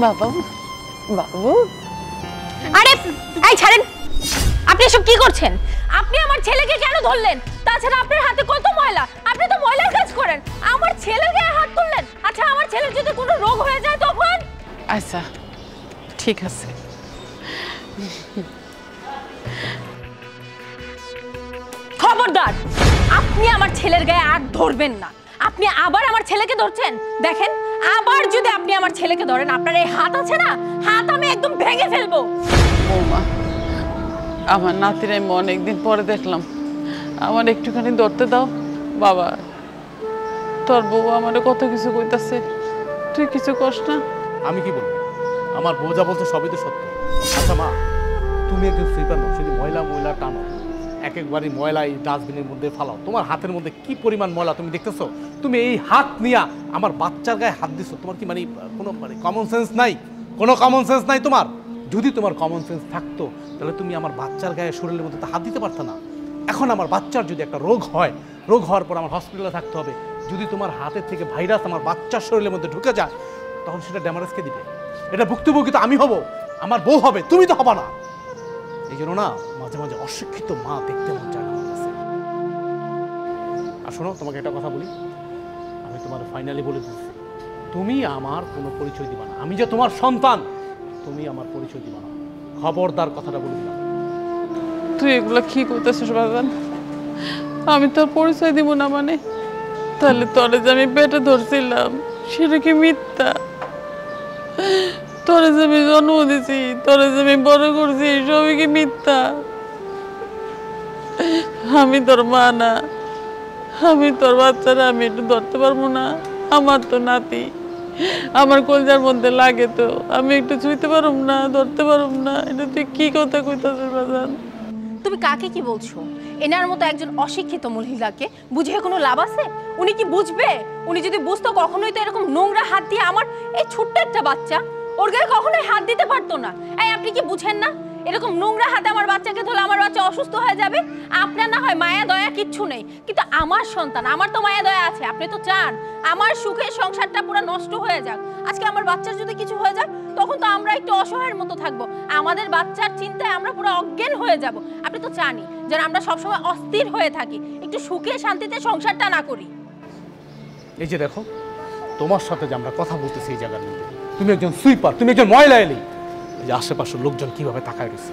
বাবু বাবু আরে এই ছাড়েন, আপনি এসব কি করছেন? আপনি আমার ছেলেকে কেন ধরলেন? তাছাড়া আপনার হাতে কত ময়লা, আপনি তো ময়লার কাজ করেন, আমার ছেলের গায়ে হাত তুললেন। আচ্ছা আমার ছেলের যদি কোনো রোগ হয়ে যায় তখন? আচ্ছা ঠিক আছে। খবরদার, আপনি আমার ছেলের গায়ে হাত ধরবেন না। আপনি আবার আমার ছেলেকে ধরছেন। দেখেন, আবার যদি আপনি আমার ছেলেকে ধরেন, আপনার এই হাত আছে না, হাত আমি একদম ভেঙে ফেলবো। বৌমা, আমার নাতির আমি অনেকদিন পরে দেখলাম, আমার একটুখানি ধরতে দাও। বাবা, তোর বউ আমার কত কিছু কইতাছে, তুই কিছু কষ্ট না। আমি কি বলবো? আমার বউ যা বলছে সবই তো সত্য। আচ্ছা মা, তুমি একজন সুইপার নাও, শুধু ময়লা ময়লা টানো, এক একবারই ময়লা এই ডাস্টবিনের মধ্যে ফালাও। তোমার হাতের মধ্যে কি পরিমাণ ময়লা তুমি দেখতেছো? তুমি এই হাত নিয়ে আমার বাচ্চার গায়ে হাত দিচ্ছ। তোমার কি কোনো কমন সেন্স নাই? কোনো কমন সেন্স নাই তোমার? যদি তোমার কমন সেন্স থাকতো তাহলে তুমি আমার বাচ্চার গায়ে শরীরের মধ্যে হাত দিতে পারতো না। এখন আমার বাচ্চার যদি একটা রোগ হয়, রোগ হওয়ার পর আমার হসপিটালে থাকতে হবে, যদি তোমার হাতের থেকে ভাইরাস আমার বাচ্চার শরীরের মধ্যে ঢুকে যায়, তখন সেটা ড্যামারেজকে দিবে। এটা ভুক্তভোগী তো আমি হব, আমার বউ হবে, তুমি তো হবা না। এই জন্য না মাঝে মাঝে অশিক্ষিত মা দেখতে মন চায় না আমার কাছে। আর শোনো, তোমাকে একটা কথা বলি, আমি তোমার ফাইনালি বলে দিচ্ছি, তুমি আমার কোনো পরিচয় দিবা না। আমি যে তোমার সন্তান, তুমি আমার পরিচয় দিবা না। খবরদার, কথাটা বলে দিলাম। তুই এগুলো কি করতেছিস বাজান? আমি তোর পরিচয় দিব না মানে? তাহলে তোরে যে আমি পেটে ধরছিলাম সেটা কি মিথ্যা? তোরে যে আমি জন্ম দিছি, তোরে যে আমি বড় করছি, সবই কি মিথ্যা? আমি তোর মা না? আমি তোর বাচ্চারা আমি একটু ধরতে পারবো না? আমার তো নাতি, আমার কলজার মধ্যে লাগে, তো আমি একটু ছুঁইতে পারব না, ধরতে পারব না? এটা তুই কি কথা কইতাছিস বাজান? তুমি কাকে কি বলছো? এনার মতো একজন অশিক্ষিত মহিলাকে বুঝিয়ে কোনো লাভ আছে? উনি কি বুঝবে? উনি যদি বুঝতো কখনোই তো এরকম নোংরা হাত দিয়ে আমার এই ছোট্ট একটা বাচ্চা ওর গায়ে কখনোই হাত দিতে পারতো না। এই আপনি কি বুঝেন না? এরকম নোংরা হাতে আমার বাচ্চাকে ধরলে আমার বাচ্চা অসুস্থ হয়ে যাবে। আপনার না হয় মায়া দয়া কিচ্ছু নেই, কিন্তু আমার সন্তান, আমার তো মায়া দয়া আছে। আপনি তো চান আমার সুখের সংসারটা পুরো নষ্ট হয়ে যাক। আজকে আমার বাচ্চার যদি কিছু হয়ে যায় তখন তো আমরা একটু অসহায়ের মতো থাকবো, আমাদের বাচ্চার চিন্তায় আমরা পুরো অজ্ঞান হয়ে যাব। আপনি তো চানই যে আমরা সবসময় অস্থির হয়ে থাকি, একটু সুখে শান্তিতে সংসারটা না করি। এই যে দেখো, তোমার সাথে যে আমরা কথা বলতেছি এই জায়গার মধ্যে, তুমি একজন সুইপার, তুমি একজন ময়লা এলি, এই যে আশেপাশের লোকজন কিভাবে তাকায় রয়েছে,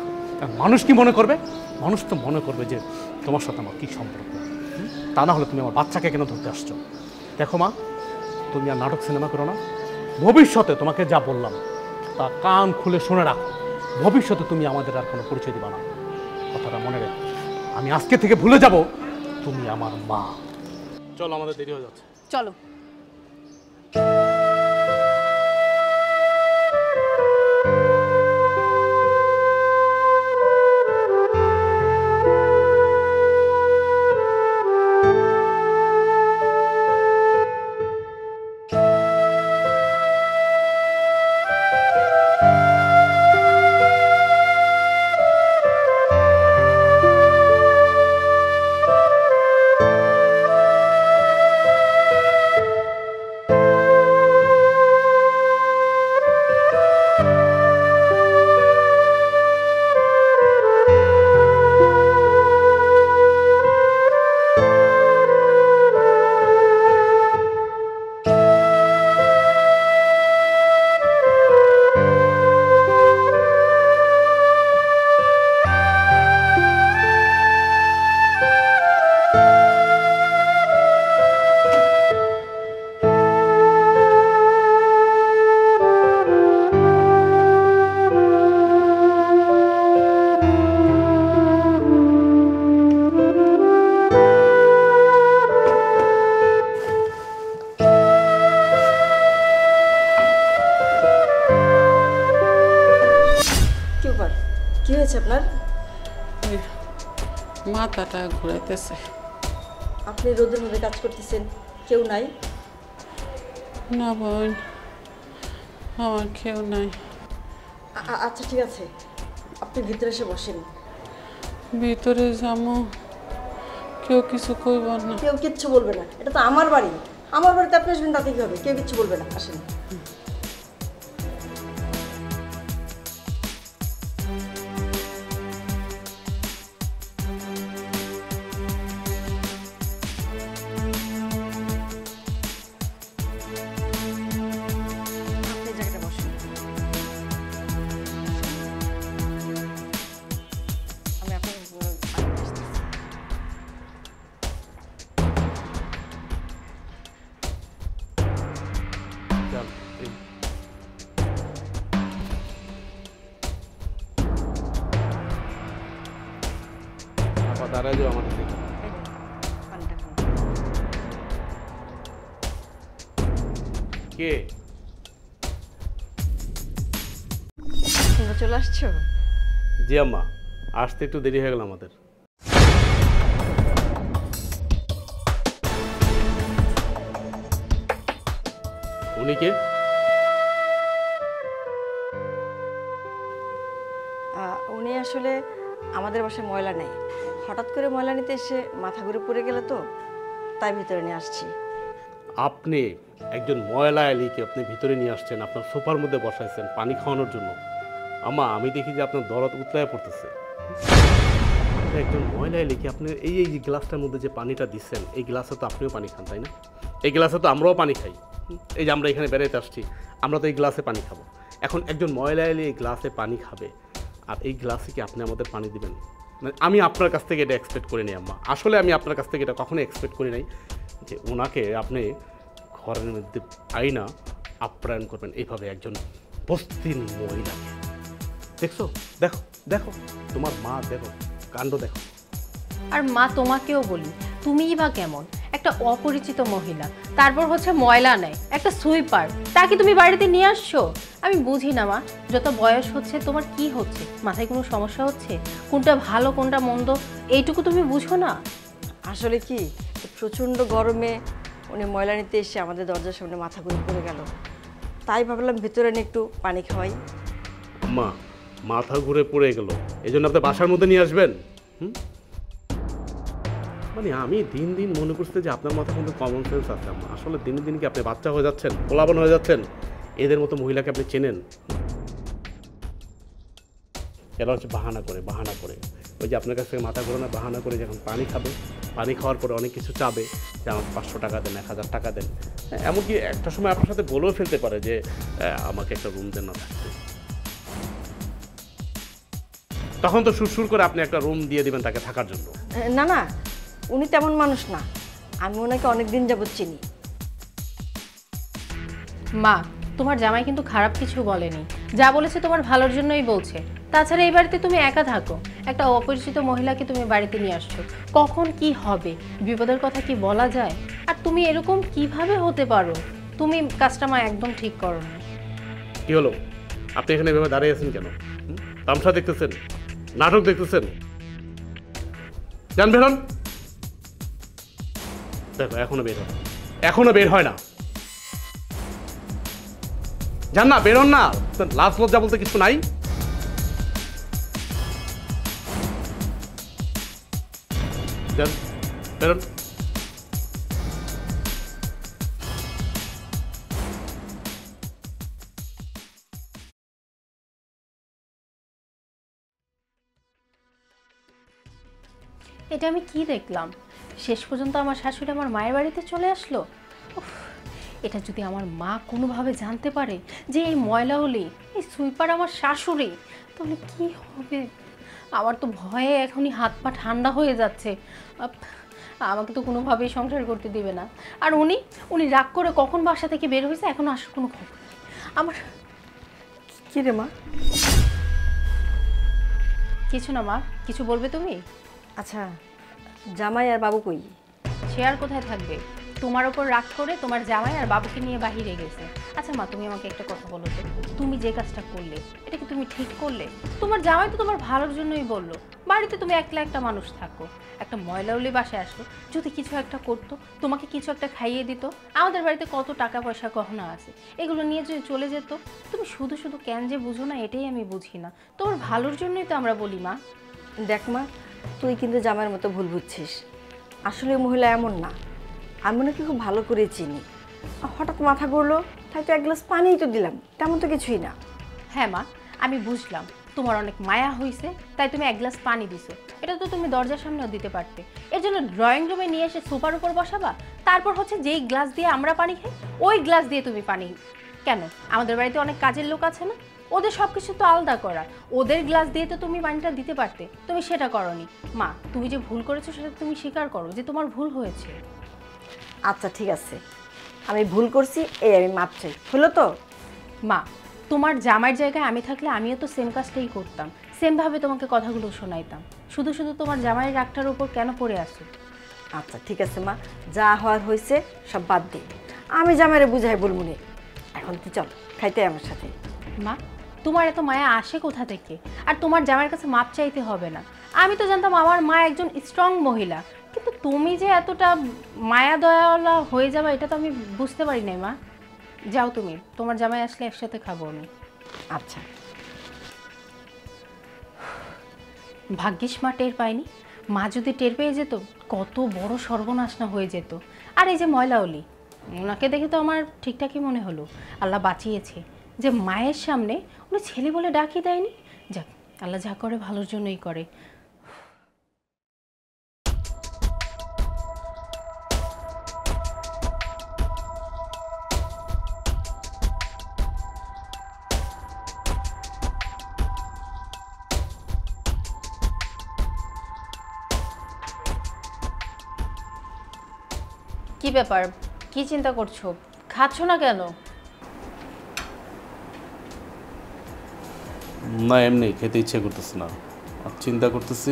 মানুষ কি মনে করবে? মানুষ তো মনে করবে যে তোমার সাথে আমার কি সম্পর্ক। তা না হলে তুমি আমার বাচ্চাকে কেন ধরতে আসছো? দেখো মা, তুমি আর নাটক সিনেমা করো না। ভবিষ্যতে তোমাকে যা বললাম তা কান খুলে শুনে রাখো। ভবিষ্যতে তুমি আমাদের আর কোনো পরিচয় দিবা না, কথাটা মনে রেখো। আমি আজকে থেকে ভুলে যাব তুমি আমার মা। চলো, আমাদের দেরি হয়ে যাচ্ছে। চলো। কি হয়েছে আপনার? মাথাটা ঘুরাইতেছে। আপনি রোদের মধ্যে কাজ করতেছেন, কেউ নাই? না বোন, আমার কেউ নাই। আচ্ছা ঠিক আছে, আপনি ভিতরে এসে বসেন। ভিতরে যাবো, কেউ কিছু কইব না? কেউ কিচ্ছু বলবে না, এটা তো আমার বাড়ি। আমার বাড়িতে আপনি আসবেন, তাতে কি হবে? কেউ কিচ্ছু বলবে না, আসেন। সারা যাও আমাদের থেকে। এই নিন, পানিটা খান। কে? তোমরা চলে আসছো? জি আম্মা, আসতে একটু দেরি হয়ে গেল আমাদের। উনি কে? উনি আসলে আমাদের বাসায় ময়লা নেই, হঠাৎ করে ময়লা নিতে এসে মাথা ঘুরে পড়ে গেল তো, তাই ভিতরে নিয়ে আসছি। আপনি একজন ময়লা এলিকে আপনি ভিতরে নিয়ে আসছেন, আপনার সোফার মধ্যে বসাইছেন পানি খাওয়ানোর জন্য। আম্মা, আমি দেখি যে আপনার দরদ উতলায় পড়তেছে। একজন ময়লা এলিকে আপনি এই যে গ্লাসটার মধ্যে যে পানিটা দিচ্ছেন, এই গ্লাসে তো আপনিও পানি খান, তাই না? এই গ্লাসে তো আমরাও পানি খাই। এই যে আমরা এখানে বেড়াইতে আসছি, আমরা তো এই গ্লাসে পানি খাবো। এখন একজন ময়লা এলি এই গ্লাসে পানি খাবে, আর এই গ্লাসে কি আপনি আমাদের পানি দিবেন? মানে আমি আপনার কাছ থেকে এটা এক্সপেক্ট করিনি আম্মা, আসলে আমি আপনার কাছ থেকে এটা কখনো এক্সপেক্ট করি নাই যে ওনাকে আপনি ঘরের মধ্যে আইনা আপ্যায়ন করবেন এইভাবে একজন বস্তির মহিলাকে। দেখছো? দেখো দেখো, তোমার মা দেখো, কাণ্ড দেখো। আর মা তোমাকেও বলি, তুমিই বা কেমন একটা অপরিচিত মহিলা, তারপর হচ্ছে ময়লা নেয় একটা সুইপার, তাকে তুমি বাড়িতে নিয়ে আসছো? আমি বুঝি না মা, যত বয়স হচ্ছে তোমার কি হচ্ছে, মাথায় কোনো সমস্যা হচ্ছে? কোনটা ভালো কোনটা মন্দ এইটুকু তুমি বুঝো না? আসলে কি, প্রচণ্ড গরমে উনি ময়লা নিতে এসে আমাদের দরজার সামনে মাথা ঘুরে পড়ে গেল, তাই ভাবলাম ভিতরে নিয়ে একটু পানি খাওয়াই। মা, মাথা ঘুরে পড়ে গেল এই জন্য আপনি বাসার মধ্যে নিয়ে আসবেন? মানে আমি দিন দিন মনে করছি যে আপনার মাথার মধ্যে কমন সেন্স আছে আম্মা। আসলে দিনে দিন কি আপনি বাচ্চা হয়ে যাচ্ছেন, পোলাপান হয়ে যাচ্ছেন? এদের মতো মহিলাকে আপনি চেনেন? এরা হচ্ছে বাহানা করে ওই যে আপনার কাছ থেকে মাথা ঘোরানো বাহানা করে যখন পানি খাবে, পানি খাওয়ার পরে অনেক কিছু চাবে যে আমাকে 500 টাকা দেন, 1000 টাকা দেন। এমনকি একটা সময় আপনার সাথে বলেও ফেলতে পারে যে আমাকে একটা রুম দেন না থাকতে। তখন তো সুরসুর করে আপনি একটা রুম দিয়ে দিবেন তাকে থাকার জন্য। না না, উনি তেমন মানুষ না, আমি ওনাকে অনেক দিন যাবত চিনি। মা, তোমার জামাই কিন্তু খারাপ কিছু বলেনি, যা বলেছে তোমার ভালোর জন্যই বলছে। তাছাড়া এই বাড়িতে তুমি একা থাকো, একটা অপরিচিত মহিলাকে তুমি বাড়িতে নিয়ে আসছো, কখন কি হবে বিপদের কথা কি বলা যায়? আর তুমি এরকম কিভাবে হতে পারো? তুমি কাজটা মা একদম ঠিক করো না। কি হলো, আপনি এখানে এভাবে দাঁড়িয়ে আছেন কেন? তামসা দেখতেছেন, নাটক দেখতেছেন? যান, বেরোন। দেখো, এখনো বের হয় না। যান না, বেরোন না। লাজ লজ্জা বলতে কিছু নাই? যান, বেরোন। এটা আমি কি দেখলাম? শেষ পর্যন্ত আমার শাশুড়ি আমার মায়ের বাড়িতে চলে আসলো। উফ, এটা যদি আমার মা কোনোভাবে জানতে পারে যে এই ময়লা হলি এই সুইপার আমার শাশুড়ি, তাহলে কি হবে? আমার তো ভয়ে এখনই হাত পা ঠান্ডা হয়ে যাচ্ছে। আমাকে তো কোনোভাবেই সংসার করতে দিবে না। আর উনি রাগ করে কখন বাসা থেকে বের হয়েছে এখনো আসার কোনো খবর নেই আমার। কি রে মা? কিছু না মা, কিছু বলবে তুমি? আচ্ছা, জামাই আর বাবু কই? সে আর কোথায় থাকবে, তোমার ওপর রাগ করে তোমার জামাই আর বাবুকে নিয়ে বাহিরে গেছে। আচ্ছা মা, তুমি আমাকে একটা কথা বলো তো, তুমি যে কাজটা করলে এটা কি তুমি ঠিক করলে? তোমার জামাই তো তোমার ভালোর জন্যই বললো, বাড়িতে তুমি একলা একটা মানুষ থাকো, একটা ময়লাউলি বাসায় আসলো, যদি কিছু একটা করতো, তোমাকে কিছু একটা খাইয়ে দিত, আমাদের বাড়িতে কত টাকা পয়সা গহনা আছে, এগুলো নিয়ে যদি চলে যেত, তুমি শুধু শুধু কেন যে বুঝো না এটাই আমি বুঝি না। তোমার ভালোর জন্যই তো আমরা বলি মা। দেখ মা, তুই কিন্তু জামাইয়ের মতো ভুল বুঝছিস। আসলে মহিলা এমন না, আমি ওনাকে খুব ভালো করে চিনি। হঠাৎ মাথা ঘুরলো, তাই তো এক গ্লাস পানিই তো দিলাম, তেমন তো কিছুই না। হ্যাঁ মা, আমি বুঝলাম তোমার অনেক মায়া হয়েছে তাই তুমি এক গ্লাস পানি দিছো, এটা তো তুমি দরজার সামনেও দিতে পারতে। এর জন্য ড্রয়িং রুমে নিয়ে এসে সোফার উপর বসাবা, তারপর হচ্ছে যেই গ্লাস দিয়ে আমরা পানি খাই ওই গ্লাস দিয়ে তুমি পানি কেন? আমাদের বাড়িতে অনেক কাজের লোক আছে না, ওদের সব কিছু তো আলাদা করা, ওদের গ্লাস দিয়ে তো তুমি পানিটা দিতে পারতে, তুমি সেটা করনি। মা, তুমি যে ভুল করেছো সেটা তুমি স্বীকার করো যে তোমার ভুল হয়েছে। আচ্ছা ঠিক আছে, আমি ভুল করছি, এই আমি মাপ চাই, হলো তো? মা, তোমার জামাইয়ের জায়গায় আমি থাকলে আমিও তো সেম কাজটাই করতাম, সেমভাবে তোমাকে কথাগুলো শোনাইতাম। শুধু শুধু তোমার জামাইয়ের রাগটার উপর কেন পড়ে আসো? আচ্ছা ঠিক আছে মা, যা হওয়ার হয়েছে সব বাদ দে, আমি জামাইরে বুঝাই বলবো নে। এখন তুই চল খাইতে আমার সাথে। মা, তোমার এত মায়া আসে কোথা থেকে? আর তোমার জামাইয়ের কাছে মাপ চাইতে হবে না। আমি তো জানতাম আমার মা একজন স্ট্রং মহিলা, কিন্তু তুমি যে এতটা মায়া দয়াওয়ালা হয়ে যাবে এটা তো আমি বুঝতে পারি নাই। মা যাও, তুমি তোমার জামাই আসলে একসাথে খাবো আমি। আচ্ছা। ভাগ্যিস মা টের পায়নি। মা যদি টের পেয়ে যেত কত বড় সর্বনাশ না হয়ে যেত। আর এই যে ময়লাওলি, ওনাকে দেখে তো আমার ঠিকঠাকই মনে হলো। আল্লাহ বাঁচিয়েছে যে মায়ের সামনে উনি ছেলে বলে ডাকি দেয়নি। যাক, আল্লাহ যা করে ভালোর জন্যই করে। কি ব্যাপার, কি চিন্তা করছো? খাচ্ছ না কেন? না এমনি খেতে ইচ্ছে করতেছে না, আর চিন্তা করতেছি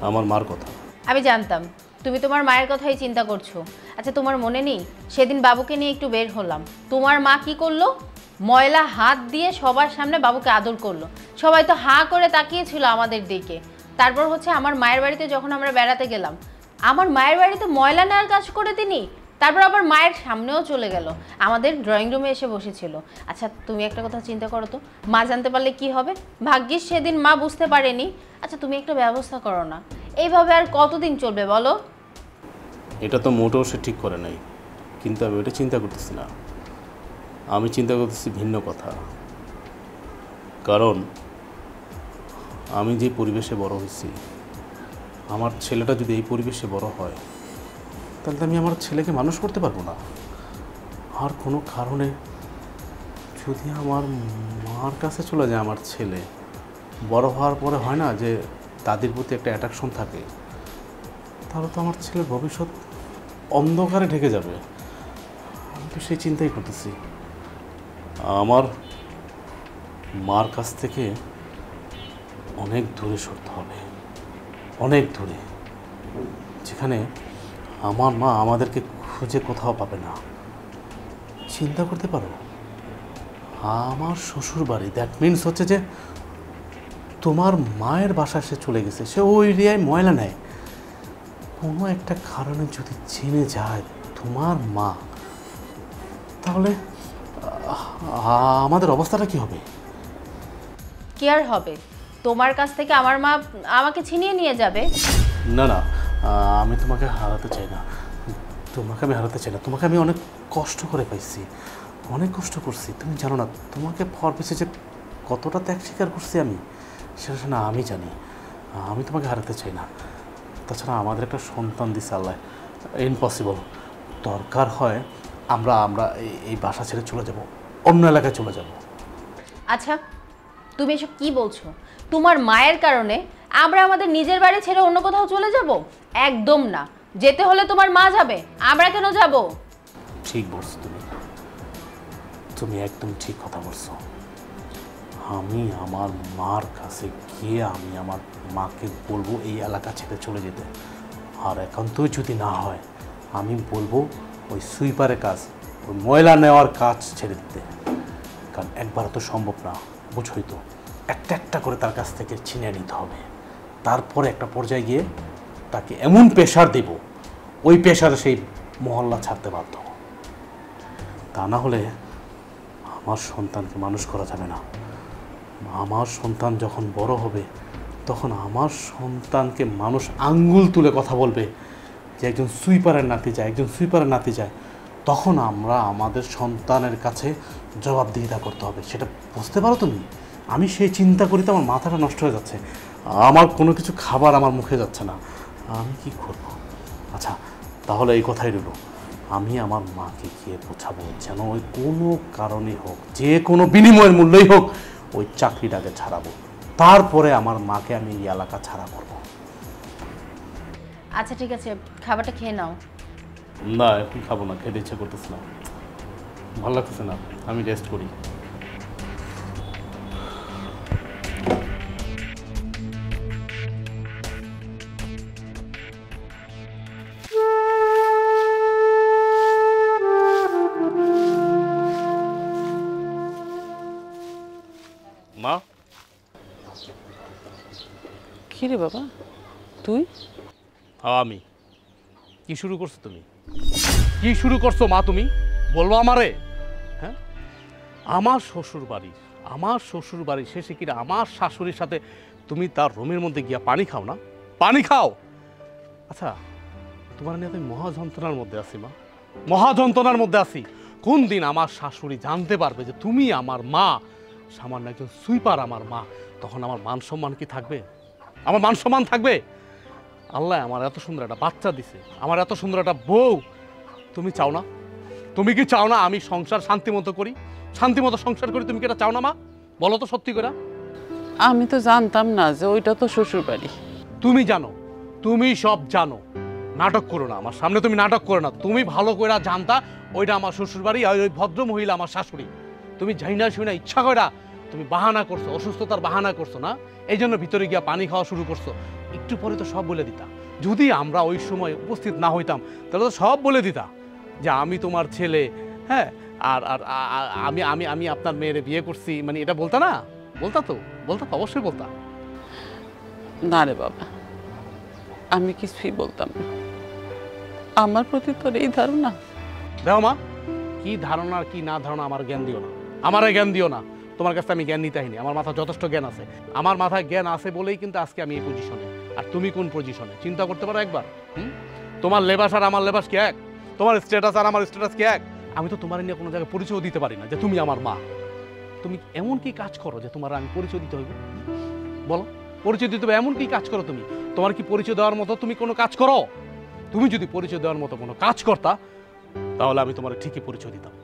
আমার মার কথা। আমি জানতাম তুমি তোমার মায়ের কথাই চিন্তা করছো। আচ্ছা, তোমার মনে নেই সেদিন বাবুকে নিয়ে একটু বের হলাম, তোমার মা কি করলো? ময়লা হাত দিয়ে সবার সামনে বাবুকে আদর করলো। সবাই তো হাঁ করে তাকিয়েছিল আমাদের দিকে। তারপর হচ্ছে আমার মায়ের বাড়িতে যখন আমরা বেড়াতে গেলাম, আমার মায়ের বাড়িতে ময়লা নেওয়ার কাজ করে তিনি। তারপর আবার মায়ের সামনেও চলে গেল, আমাদের ড্রয়িং রুমে এসে বসেছিল। আচ্ছা, তুমি একটা কথা চিন্তা করো তো, মা জানতে পারলে কি হবে? ভাগ্যিস সেদিন মা বুঝতে পারেনি। আচ্ছা, তুমি একটা ব্যবস্থা করো না, এইভাবে আর কতদিন চলবে বলো? এটা তো মোটেও সে ঠিক করে নাই, কিন্তু আমি ওটা চিন্তা করতেছি না। আমি চিন্তা করতেছি ভিন্ন কথা। কারণ আমি যে পরিবেশে বড় হয়েছি, আমার ছেলেটা যদি এই পরিবেশে বড় হয়, তাহলে তো আমি আমার ছেলেকে মানুষ করতে পারবো না। আর কোনো কারণে যদি আমার মার কাছে চলে যায় আমার ছেলে, বড় হওয়ার পরে হয় না যে দাদির প্রতি একটা অ্যাট্রাকশন থাকে, তাহলে তো আমার ছেলের ভবিষ্যৎ অন্ধকারে ঢেকে যাবে। আমি তো সেই চিন্তাই করতেছি। আমার মার কাছ থেকে অনেক দূরে সরতে হবে, অনেক দূরে, যেখানে আমার মা আমাদেরকে খুঁজে কোথাও পাবে না। চিন্তা করতে পারো, আমার শ্বশুর বাড়ি, দ্যাট মিনস হচ্ছে যে তোমার মায়ের বাসা সে চলে গেছে, সে ওই এরিয়ায় ময়লা নেয়। কোনো একটা কারণে যদি জেনে যায় তোমার মা, তাহলে আমাদের অবস্থাটা কি হবে? কি আর হবে? তোমার কাছ থেকে আমার মা আমাকে ছিনিয়ে নিয়ে যাবে। না না, আমি তোমাকে হারাতে চাই না, তোমাকে আমি হারাতে চাই না। তোমাকে আমি অনেক কষ্ট করে পাইছি, অনেক কষ্ট করছি। তুমি জানো না তোমাকে পাওয়ার পিছিয়ে যে কতটা ত্যাগ স্বীকার করছি আমি, সেটা না আমি জানি। আমি তোমাকে হারাতে চাই না। তাছাড়া আমাদের একটা সন্তান দিছে আল্লাহ, ইম্পসিবল। দরকার হয় আমরা আমরা এই বাসা ছেড়ে চলে যাব, অন্য এলাকায় চলে যাব। আচ্ছা, তুমি এসব কি বলছো? তোমার মায়ের কারণে আমরা আমাদের নিজের বাড়ি ছেড়ে অন্য কোথাও চলে যাব? একদম না। যেতে হলে তোমার মা যাবে, আমরা কেন যাব? ঠিক বলছো তুমি একদম ঠিক কথা বলছো। আমি আমার মার কাছে গিয়ে আমি আমার মাকে বলবো এই এলাকা ছেড়ে চলে যেতে। আর একান্তই যদি না হয়, আমি বলবো ওই সুইপারের কাজ, ওই ময়লা নেওয়ার কাজ ছেড়ে দিতে। কারণ একবার তো সম্ভব না, বুঝোই তো, একটা একটা করে তার কাছ থেকে ছিনিয়ে নিতে হবে। তারপরে একটা পর্যায়ে গিয়ে তাকে এমন প্রেশার দেব, ওই প্রেশারে সেই মহল্লা ছাড়তে বাধ্য। তা না হলে আমার সন্তানকে মানুষ করা যাবে না। আমার সন্তান যখন বড় হবে, তখন আমার সন্তানকে মানুষ আঙ্গুল তুলে কথা বলবে যে একজন সুইপারের নাতি যায়, একজন সুইপারের নাতি যায়। তখন আমরা আমাদের সন্তানের কাছে জবাবদিহিতা করতে হবে। সেটা বুঝতে পারো তুমি? আমি সেই চিন্তা করি তো আমার মাথাটা নষ্ট হয়ে যাচ্ছে, আমার কোনো কিছু খাবার আমার মুখে যাচ্ছে না, আমি কি করব? আচ্ছা তাহলে এই কথাই রইল, আমি আমার মাকে গিয়ে বোঝাবো যেন ওই কোনো কারণে হোক, যে কোনো বিনিময়ের মূল্যই হোক, ওই চাকরিটাকে ছাড়াবো। তারপরে আমার মাকে আমি এই এলাকা ছাড়া করব। আচ্ছা ঠিক আছে, খাবারটা খেয়ে নাও। না এখন খাবো না, খেতে ইচ্ছে করতেছে না, ভালো লাগতেছে না, আমি রেস্ট করি। মা, কি রে বাবা তুই? আমি কি শুরু করছো তুমি? কি শুরু করছো মা তুমি? বলবো আমারে? হ্যাঁ, আমার শ্বশুর বাড়ির শেষে কিনা আমার শাশুড়ির সাথে তুমি তার রুমের মধ্যে গিয়া পানি খাও না? পানি খাও? আচ্ছা, তোমার নিয়ে আমি মহাযন্ত্রণার মধ্যে আছি মা, মহাযন্ত্রণার মধ্যে আছি। কোন দিন আমার শাশুড়ি জানতে পারবে যে তুমি আমার মা, সামান্য একজন সুইপার আমার মা, তখন আমার মান সম্মান কি থাকবে? আমার মান সম্মান থাকবে? আল্লাহ আমার এত সুন্দর একটা বাচ্চা দিছে, আমার এত সুন্দর একটা বউ। তুমি চাও না? তুমি কি চাও না আমি সংসার শান্তিমতো করি, শান্তিমতো সংসার করি? তুমি কি এটা চাও না মা? বলো তো সত্যি করে। আমি তো জানতাম না যে ওইটা তো শ্বশুর বাড়ি। তুমি জানো, তুমি সব জানো। নাটক করো না আমার সামনে, তুমি নাটক করো না। তুমি ভালো করে জানতা ওইটা আমার শ্বশুর বাড়ি, আর ওই ভদ্র মহিলা আমার শাশুড়ি। তুমি যাই না শুই না ইচ্ছা করে তুমি বাহানা করছো, অসুস্থতার বাহানা করছো না, এই জন্য ভিতরে গিয়া পানি খাওয়া শুরু করছো। একটু পরে তো সব বলে দিতা। যদি আমরা ওই সময় উপস্থিত না হইতাম তাহলে তো সব বলে দিতা যে আমি তোমার ছেলে, হ্যাঁ, আর আর আমি আমি আমি আপনার মেয়েরে বিয়ে করছি, মানে এটা বলতা না? বলতা তো অবশ্যই বলতা। না রে বাবা, আমি কিছুই বলতাম না। আমার প্রতি তোর এই ধারণা? দেখো মা, কি ধারণা কি না ধারণা আমার জ্ঞান দিও না, আমারে জ্ঞান দিও না। তোমার কাছে আমি জ্ঞান নিতে হইনি, আমার মাথায় যথেষ্ট জ্ঞান আছে। আমার মাথায় জ্ঞান আছে বলেই কিন্তু আজকে আমি এই পজিশনে। আর তুমি কোন পজিশনে চিন্তা করতে পারো একবার? তোমার লেবাস আর আমার লেবাস কি এক? তোমার স্ট্যাটাস আর আমার স্ট্যাটাস কি এক? আমি তো তোমার নিয়ে কোনো জায়গায় পরিচয় দিতে পারি না যে তুমি আমার মা। তুমি এমন কি কাজ করো যে তোমার আমি পরিচয় দিতে হইব? বলো, পরিচয় দিতে হবে এমন কি কাজ করো তুমি? তোমার কি পরিচয় দেওয়ার মতো তুমি কোনো কাজ করো? তুমি যদি পরিচয় দেওয়ার মতো কোনো কাজ করতা তাহলে আমি তোমার ঠিকই পরিচয় দিতাম।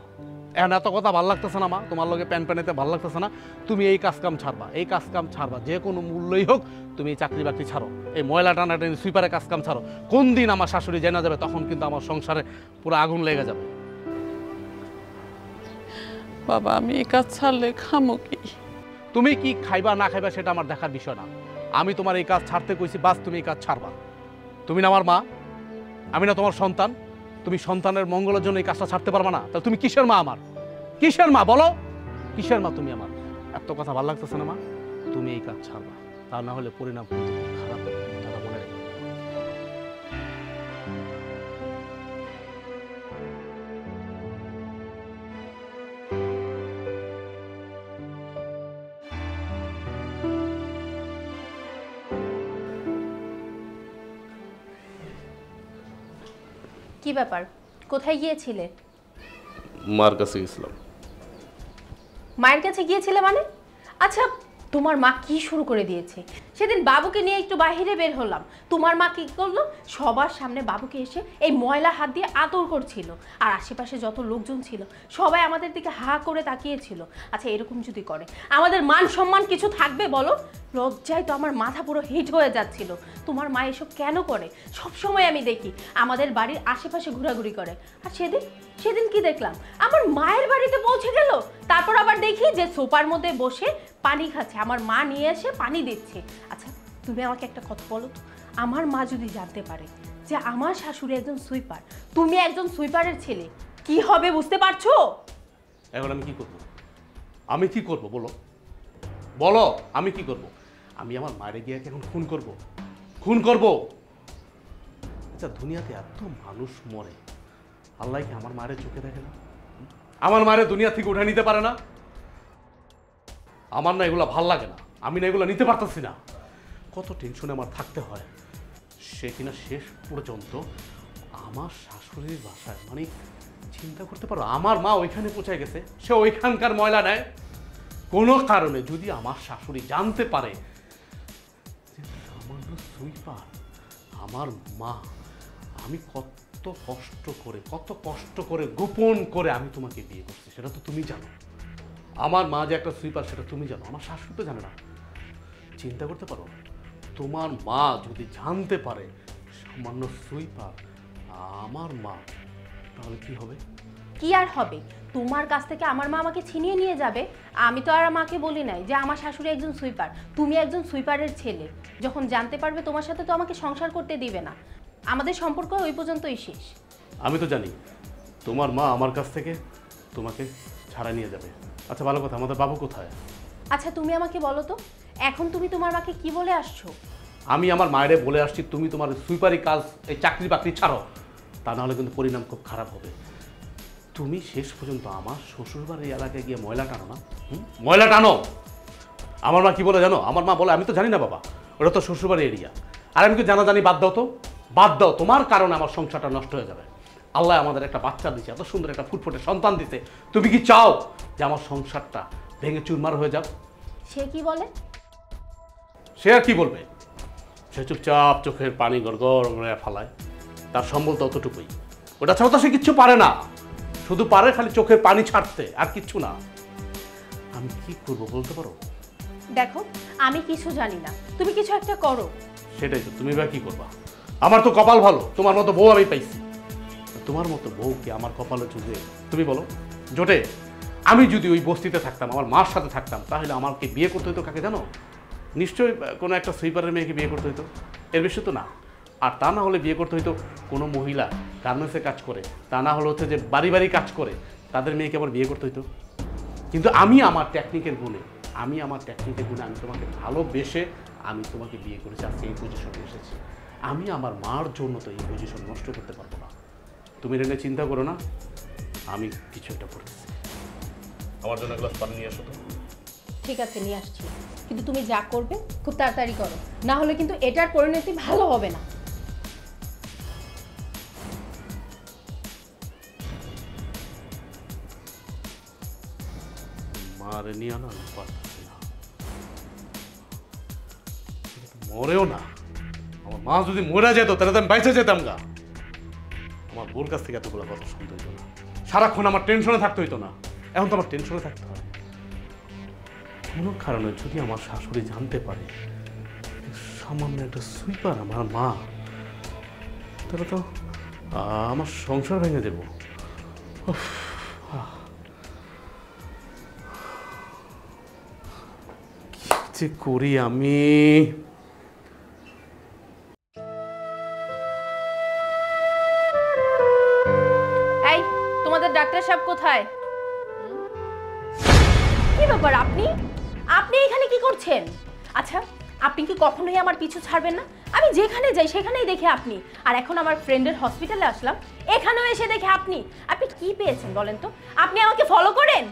এখন এত কথা ভালো লাগতেছে না মা, তোমার লগে প্যান প্যানেতে ভালো লাগতেছে না। তুমি এই কাজ কাম ছাড়বা, এই কাজ কাম ছাড়বা, যে কোনো মূল্যই হোক। তুমি এই চাকরি বাকরি ছাড়ো, এই ময়লা টানাটানি সুইপারের কাজ কাম ছাড়ো। কোন দিন আমার শাশুড়ি জানা যাবে তখন কিন্তু আমার সংসারে পুরো আগুন লেগে যাবে। বাবা, আমি এই কাজ ছাড়লে খামো কি? তুমি কি খাইবা না খাইবা সেটা আমার দেখার বিষয় না। আমি তোমার এই কাজ ছাড়তে কইছি, বাস তুমি এই কাজ ছাড়বা। তুমি না আমার মা, আমি না তোমার সন্তান? তুমি সন্তানের মঙ্গলের জন্য এই কাজটা ছাড়তে পারবা না? তাহলে তুমি কিসের মা আমার? কিসের মা বলো? কিসের মা তুমি আমার? এত কথা ভালো লাগতেছে না মা, তুমি এই কাজ ছাড়বা, তা না হলে পরিণাম কিন্তু খারাপ হবে। কথাটা মনে রেখো। কি ব্যাপার, কোথায় গিয়েছিলে? মার কাছে গেছিলাম। মায়ের কাছে গিয়েছিলে মানে? আচ্ছা, তোমার মা কি শুরু করে দিয়েছে? সেদিন বাবুকে নিয়ে একটু বাইরে বের হলাম, তোমার মা কি করলো? সবার সামনে বাবুকে এসে এই ময়লা হাত দিয়ে আদর করছিল, আর আশেপাশে যত লোকজন ছিল সবাই আমাদের দিকে হা করে তাকিয়েছিল। আচ্ছা, এরকম যদি করে আমাদের মান সম্মান কিছু থাকবে বলো? লজ্জায় তো আমার মাথা পুরো হিট হয়ে যাচ্ছিল। তোমার মা এসব কেন করে? সব সময় আমি দেখি আমাদের বাড়ির আশেপাশে ঘোরাঘুরি করে। আর সেদিন কি দেখলাম? আমার মায়ের বাড়িতে পৌঁছে গেল, তারপর আবার দেখি যে সোফার মধ্যে বসে পানি খাচ্ছে, আমার মা নিয়ে এসে পানি দিচ্ছে। আচ্ছা, তুমি আমাকে একটা কথা বলো তো, আমার মা যদি জানতে পারে যে আমার শাশুড়ি একজন সুইপার, তুমি একজন সুইপারের ছেলে, কি হবে বুঝতে পারছো? এখন আমি কি করব? আমি কি করব বলো? বলো আমি কি করব? আমি আমার মায়ের গিয়ে এখন খুন করব? খুন করব? আচ্ছা, দুনিয়াতে এত মানুষ মরে, আল্লাহ কি আমার মায়ের চোখে দেখে না? আমার মায়ের দুনিয়া থেকে উঠে নিতে পারে না? আমার না এগুলো ভাল লাগে না, আমি না এগুলো নিতে পারতেছি না। কত টেনশনে আমার থাকতে হয়। সে কিনা শেষ পর্যন্ত আমার শাশুড়ির বাসায়, মানে চিন্তা করতে পারো, আমার মা ওইখানে পৌঁছে গেছে, সে ওইখানকার ময়লা নেয়। কোনো কারণে যদি আমার শাশুড়ি জানতে পারে যে সামান্য সুইপার আমার মা, আমি কত কষ্ট করে গোপন করে আমি তোমাকে বিয়ে করছি সেটা তো তুমি জানো। আমার মা যে একটা সুইপার সেটা তুমি জানো, আমার শাশুড়ি তো জানে না। চিন্তা করতে পারো, তোমার মা যদি জানতে পারে সামান্য সুইপার আমার মা, তাহলে কি হবে? কি আর হবে? তোমার কাছ থেকে আমার মা আমাকে ছিনিয়ে নিয়ে যাবে। আমি তো আর মাকে বলি নাই যে আমার শাশুড়ি একজন সুইপার, তুমি একজন সুইপারের ছেলে। যখন জানতে পারবে তোমার সাথে তো আমাকে সংসার করতে দিবে না। আমাদের সম্পর্ক ওই পর্যন্তই শেষ। আমি তো জানি তোমার মা আমার কাছ থেকে তোমাকে ছাড়া নিয়ে যাবে। আচ্ছা ভালো কথা, আমাদের বাবু কোথায়? আচ্ছা তুমি আমাকে বলো তো, এখন তুমি তোমার মাকে কি বলে আসছো? আমি আমার মায়েরে বলে আসছি তুমি তোমার সুইপারি কাজ এই চাকরি বাকরি ছাড়ো, তা নাহলে কিন্তু পরিণাম খুব খারাপ হবে। তুমি শেষ পর্যন্ত আমার শ্বশুরবাড়ির এলাকায় গিয়ে ময়লা টানো না, ময়লা টানো। আমার মা কি বলে জানো? আমার মা বলে আমি তো জানি না বাবা, ওটা তো শ্বশুরবাড়ি এরিয়া। আর আমি কি জানি বাদ দাও তো, বাদ দাও, তোমার কারণে আমার সংসারটা নষ্ট হয়ে যাবে। আল্লাহ আমাদের একটা বাচ্চা দিছে, এত সুন্দর একটা ফুটফুটে সন্তান দিছে, তুমি কি চাও যে আমার সংসারটা ভেঙে চুরমার হয়ে যাক? সে কি বলে? সে আর কি বলবে, সে চুপচাপ চোখের পানি গড়গড় করে ফালায়, তার সম্বল তো অতটুকুই, ওটা ছাড়া তো সে কিচ্ছু পারে না, শুধু পারে খালি চোখের পানি ছাড়তে, আর কিচ্ছু না। আমি কি করব বলতে পারো? দেখো আমি কিছু জানি না, তুমি কিছু একটা করো। সেটাই তো, তুমি বা কি করবা? আমার তো কপাল ভালো, তোমার মতো বউ আমি পাইছি। তোমার মতো বউ কি আমার কপালে জুটে? তুমি বলো জোটে? আমি যদি ওই বস্তিতে থাকতাম, আমার মার সাথে থাকতাম, তাহলে আমাকে বিয়ে করতে হতো কাকে জানো? নিশ্চয়ই কোনো একটা সুইপারের মেয়েকে বিয়ে করতে হতো, এর বেশি তো না। আর তা না হলে বিয়ে করতে হতো কোনো মহিলা গার্মেন্টসে কাজ করে, তা না হলে হচ্ছে যে বাড়ি বাড়ি কাজ করে, তাদের মেয়েকে আবার বিয়ে করতে হতো। কিন্তু আমি আমার টেকনিকের গুণে আমি তোমাকে ভালোবেসে আমি তোমাকে বিয়ে করেছি, আজকে এই পজিশনে এসেছি। আমি আমার মার জন্য তো এই পজিশন নষ্ট করতে পারবো না। তুমি রেনে চিন্তা করো না, আমি কিছু একটা পড়েছি। আমার জন্য গ্লাস পানি নিয়ে আসো তো। ঠিক আছে নিয়ে আসছি, কিন্তু তুমি যা করবে খুব তাড়াতাড়ি করো, না হলে কিন্তু এটার পরিণতি ভালো হবে না। মারে নিয়ে আনো, আমি পারতেছি না, মরেও না। আমার মা যদি মরে যেত তাহলে তো আমি বাইচে যেতাম গা। আমার বোর কাছ থেকে এতগুলো কথা শুনতে হইতো না, সারাক্ষণ আমার টেনশনে থাকতে হইতো না। এখন তো আমার টেনশনে থাকতে হয়। কোনো কারণে যদি আমার শাশুড়ি জানতে পারে সামান্য একটা সুইপার আমার মা, তাহলে তো আমার সংসার ভেঙে দেবো। কি যে করি আমি? এই তোমাদের ডাক্তার সাহেব কোথায়? কি ব্যাপার, আপনি আপনি এখানে কি করছেন? আচ্ছা আপনি কি কখনোই আমার পিছু ছাড়বেন না? আমি যেখানে যাই সেখানেই দেখে আপনি, আর এখন আমার ফ্রেন্ডের হসপিটালে আসলাম, এখানেও এসে দেখে আপনি। আপনি কি পেয়েছেন বলেন তো? আপনি আমাকে ফলো করেন?